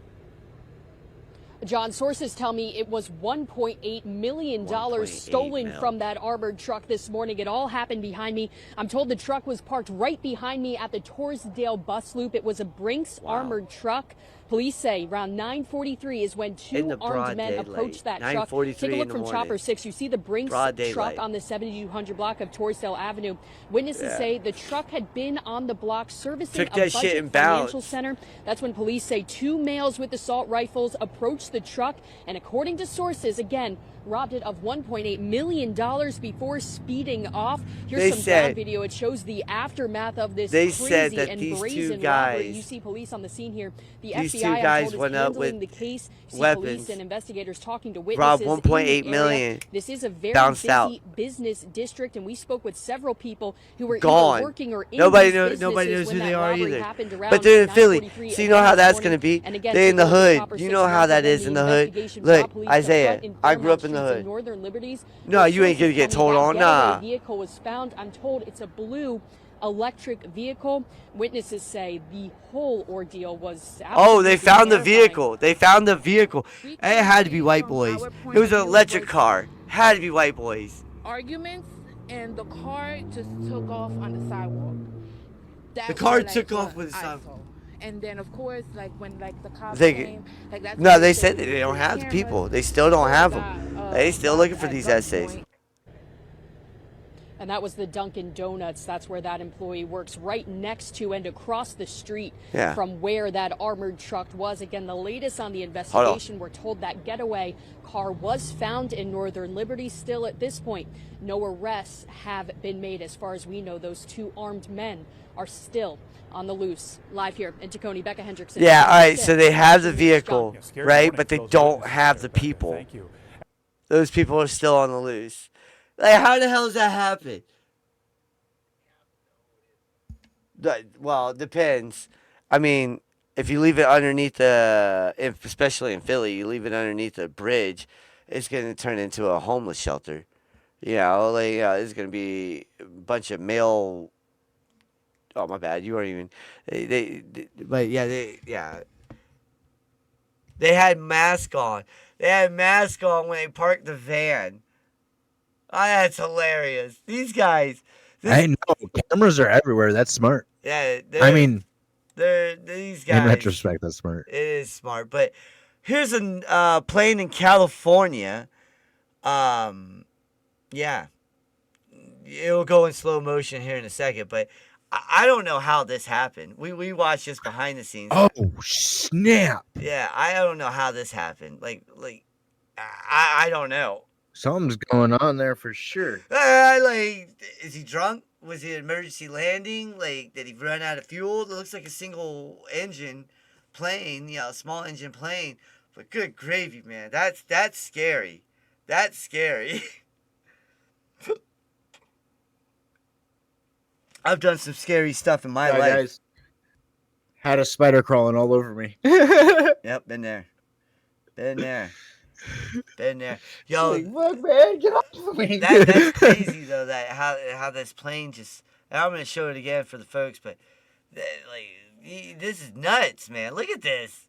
John, sources tell me it was $1.8 million stolen mil. from that armored truck this morning. It all happened behind me. I'm told the truck was parked right behind me at the Torresdale bus loop. It was a Brinks armored truck. Police say around 9:43 is when In two the broad armed men daylight. approached that truck. 9:43 Take a in look the from morning. Chopper 6. You see the Brinks Broad truck daylight. on the 7200 block of Torresdale Avenue. Witnesses say the truck had been on the block servicing Took a that shit budget and financial bounced. center. That's when police say two males with assault rifles approached the truck and, according to sources, again, robbed it of $1.8 million before speeding off. Here's They some said- ground video. It shows the aftermath of this They crazy said that and these two brazen robbery. guys- You see police on the scene here. The These FBI, two I'm guys told, is went up handling with the case. You see weapons. police and investigators talking to Robbed witnesses. 1.8 in the area. million. This is a very Bounced busy out. business district, and we spoke with several people who were Gone. either working or in Nobody these knows. Nobody businesses knows who when they that are robbery either. happened around But they're in Philly, 9:43 so you know how again that's this gonna be. morning. And again, They're in the take a look at hood. Copper You 6 know how North that and is the in the hood. investigation Look, brought police to Isaiah, front in I grew up Fairmount in the Streets hood. Northern Liberties. No, you ain't gonna get Sources tell me told that on, getaway nah. vehicle was found. I'm told it's a blue electric vehicle. Witnesses say the whole ordeal was Oh, they absolutely found the terrifying. vehicle. They found the vehicle. It had to be white boys. It was an electric car. Had to be white boys. arguments, and the car just took off on the sidewalk. That's car what, took off what with the I sidewalk. saw. And then, of course, when the cops They- came, that's No, when they said that they don't have the cameras people. They still don't have them. got, They still got looking for at these gunpoint. essays. And that was the Dunkin' Donuts. That's where that employee works, right next to and across the street Yeah. from where that armored truck was. Again, the latest on the investigation, we're told that getaway car was found in Northern Liberty. Still at this point, no arrests have been made. As far as we know, those two armed men are still on the loose. Live here in Tacony, Becca Hendrickson. Yeah, all right. So they have the vehicle, Yeah, scary right? morning But for they those don't witnesses have there, the Becca. people. Thank you. Those people are still on the loose. Like, how the hell does that happen? Well, it depends. I mean, if you leave it underneath especially in Philly, you leave it underneath a bridge, it's going to turn into a homeless shelter. You know, like, it's going to be a bunch of male. Oh, my bad. You weren't even. But yeah, They had masks on. They had masks on when they parked the van. Oh, that's hilarious. These guys. I know cameras are everywhere. That's smart. Yeah, I mean, these guys. in retrospect, that's smart. It is smart, but here's a plane in California. Yeah, it'll go in slow motion here in a second, but I don't know how this happened. We watched this behind the scenes. Oh snap! Yeah, I don't know how this happened. Like I don't know. Something's going on there for sure. Like, is he drunk? Was it an emergency landing? Like, did he run out of fuel? It looks like a single engine plane, small engine plane. But good gravy, man. That's scary. That's scary. I've done some scary stuff in my Yeah, life. guys, had a spider crawling all over me. Yep, been there. Been there. Been there. Yo, Like, fuck, man, get off of me. that's crazy though. That how this plane just. And I'm gonna show it again for the folks, but this is nuts, man. Look at this.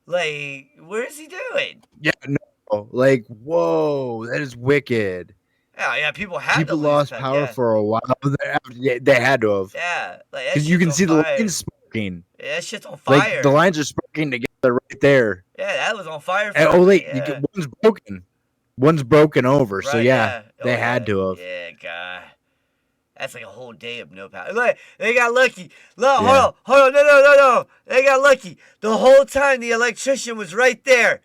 Like, what is he doing? Yeah, no, like, whoa, that is wicked. Oh yeah, people had People to lost lose power yeah. for a while. They had to have, Yeah, like that because you shit's can on see the fire. lines sparking. Yeah, that shit's on fire. Like the lines are sparking together right there. Yeah, that was on fire. For And, oh, me, wait, yeah. one's broken. One's broken over, so Right, yeah, they Oh, had yeah. to have. Yeah, God. That's like a whole day of no power. Look, they got lucky. Look, Yeah. hold on. No. They got lucky. The whole time the electrician was right there.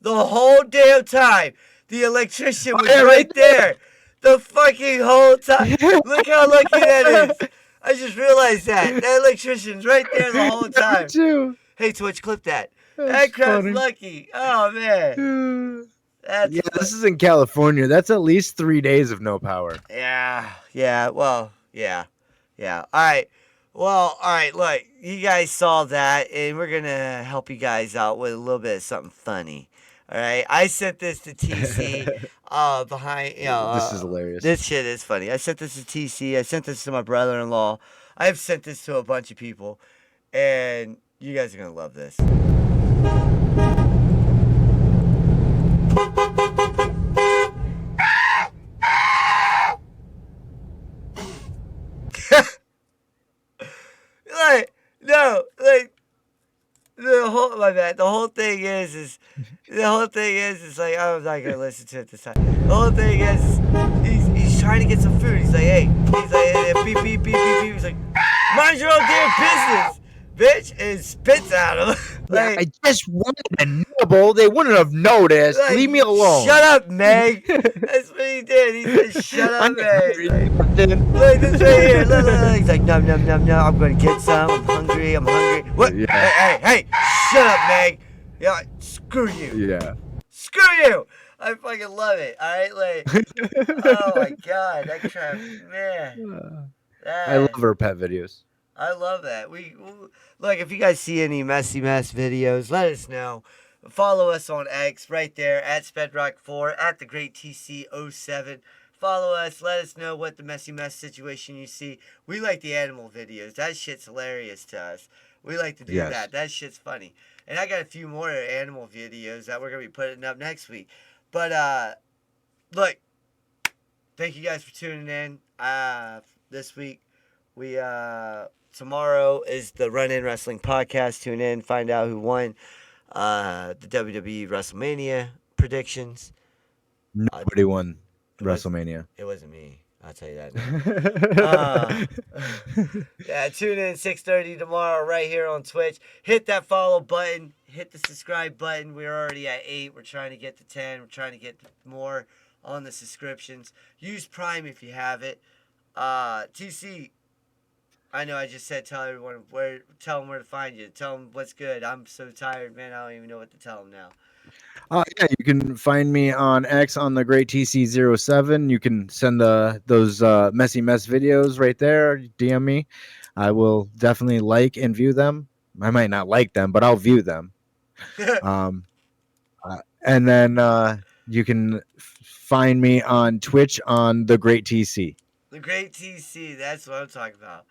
The whole damn time. The electrician was yeah, right right there. The fucking whole time. Look how lucky that is. I just realized that. That electrician's right there the whole Me time. too. Hey, Twitch, clip that. That's That crap's funny. lucky. Oh, man. That's Yeah, this is in California. That's at least 3 days of no power. Yeah. Well, yeah. All right. Well, all right. Look, you guys saw that, and we're gonna help you guys out with a little bit of something funny. All right. I sent this to TC. Behind This is hilarious. This shit is funny. I sent this to TC. I sent this to my brother-in-law. I've sent this to a bunch of people, and you guys are gonna love this. The whole thing is like I'm not gonna listen to it this time. The whole thing is he's trying to get some food. He's like, hey, beep beep beep beep beep. He's like, mind your own damn business, bitch, and spits at him. Yeah, I just wanted a nibble. They wouldn't have noticed. Like, Leave me alone. Shut up, Meg. That's what he did. He said, shut up, Meg. Look, this right here. Look. He's like, no. I'm going to get some. I'm hungry. What? Yeah. Hey. Shut up, Meg. Yeah, screw you. Yeah. Screw you. I fucking love it. All right, like, oh my God, that crap, man. I love her pet videos. I love that. Look, if you guys see any messy mess videos, let us know. Follow us on X right there at SpedRock4 at the Great TC07. Follow us. Let us know what the messy mess situation you see. We like the animal videos. That shit's hilarious to us. We like to do that. That shit's funny. And I got a few more animal videos that we're gonna be putting up next week. But look, thank you guys for tuning in. This week we tomorrow is the Run In Wrestling podcast. Tune in, find out who won the WWE WrestleMania predictions. Nobody won WrestleMania. It wasn't me. I'll tell you that now. Yeah, tune in 6:30 tomorrow right here on Twitch. Hit that follow button. Hit the subscribe button. We're already at 8. We're trying to get to 10. We're trying to get more on the subscriptions. Use Prime if you have it. TC, I know I just said tell them where to find you. Tell them what's good. I'm so tired, man. I don't even know what to tell them now. Yeah, you can find me on X on the Great TC07. You can send those messy mess videos right there. DM me. I will definitely like and view them. I might not like them, but I'll view them. And then you can find me on Twitch on the Great TC. The Great TC, that's what I'm talking about.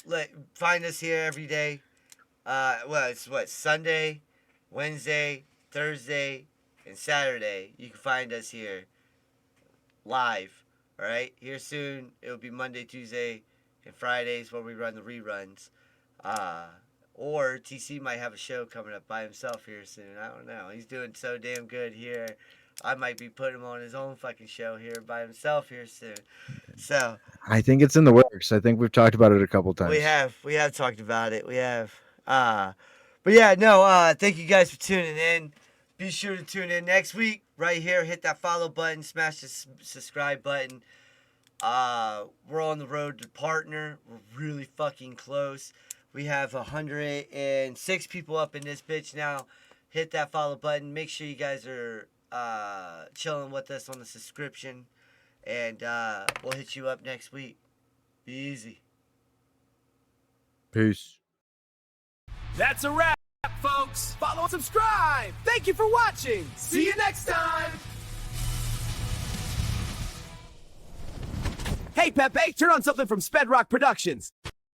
Look, find us here every day. It's Sunday, Wednesday, Thursday, and Saturday. You can find us here live. All right, here soon. It'll be Monday, Tuesday, and Fridays where we run the reruns. Or TC might have a show coming up by himself here soon. I don't know. He's doing so damn good here. I might be putting him on his own fucking show here by himself here soon. So I think it's in the works. I think we've talked about it a couple times. we have talked about it. We have. But yeah, no. Thank you guys for tuning in. Be sure to tune in next week right here. Hit that follow button. Smash the subscribe button. We're on the road to partner. We're really fucking close. We have 106 people up in this bitch now. Hit that follow button. Make sure you guys are chilling with us on the subscription. And we'll hit you up next week. Be easy. Peace. That's a wrap, folks. Follow and subscribe. Thank you for watching. See you next time. Hey, Pepe, turn on something from Spedrock Productions.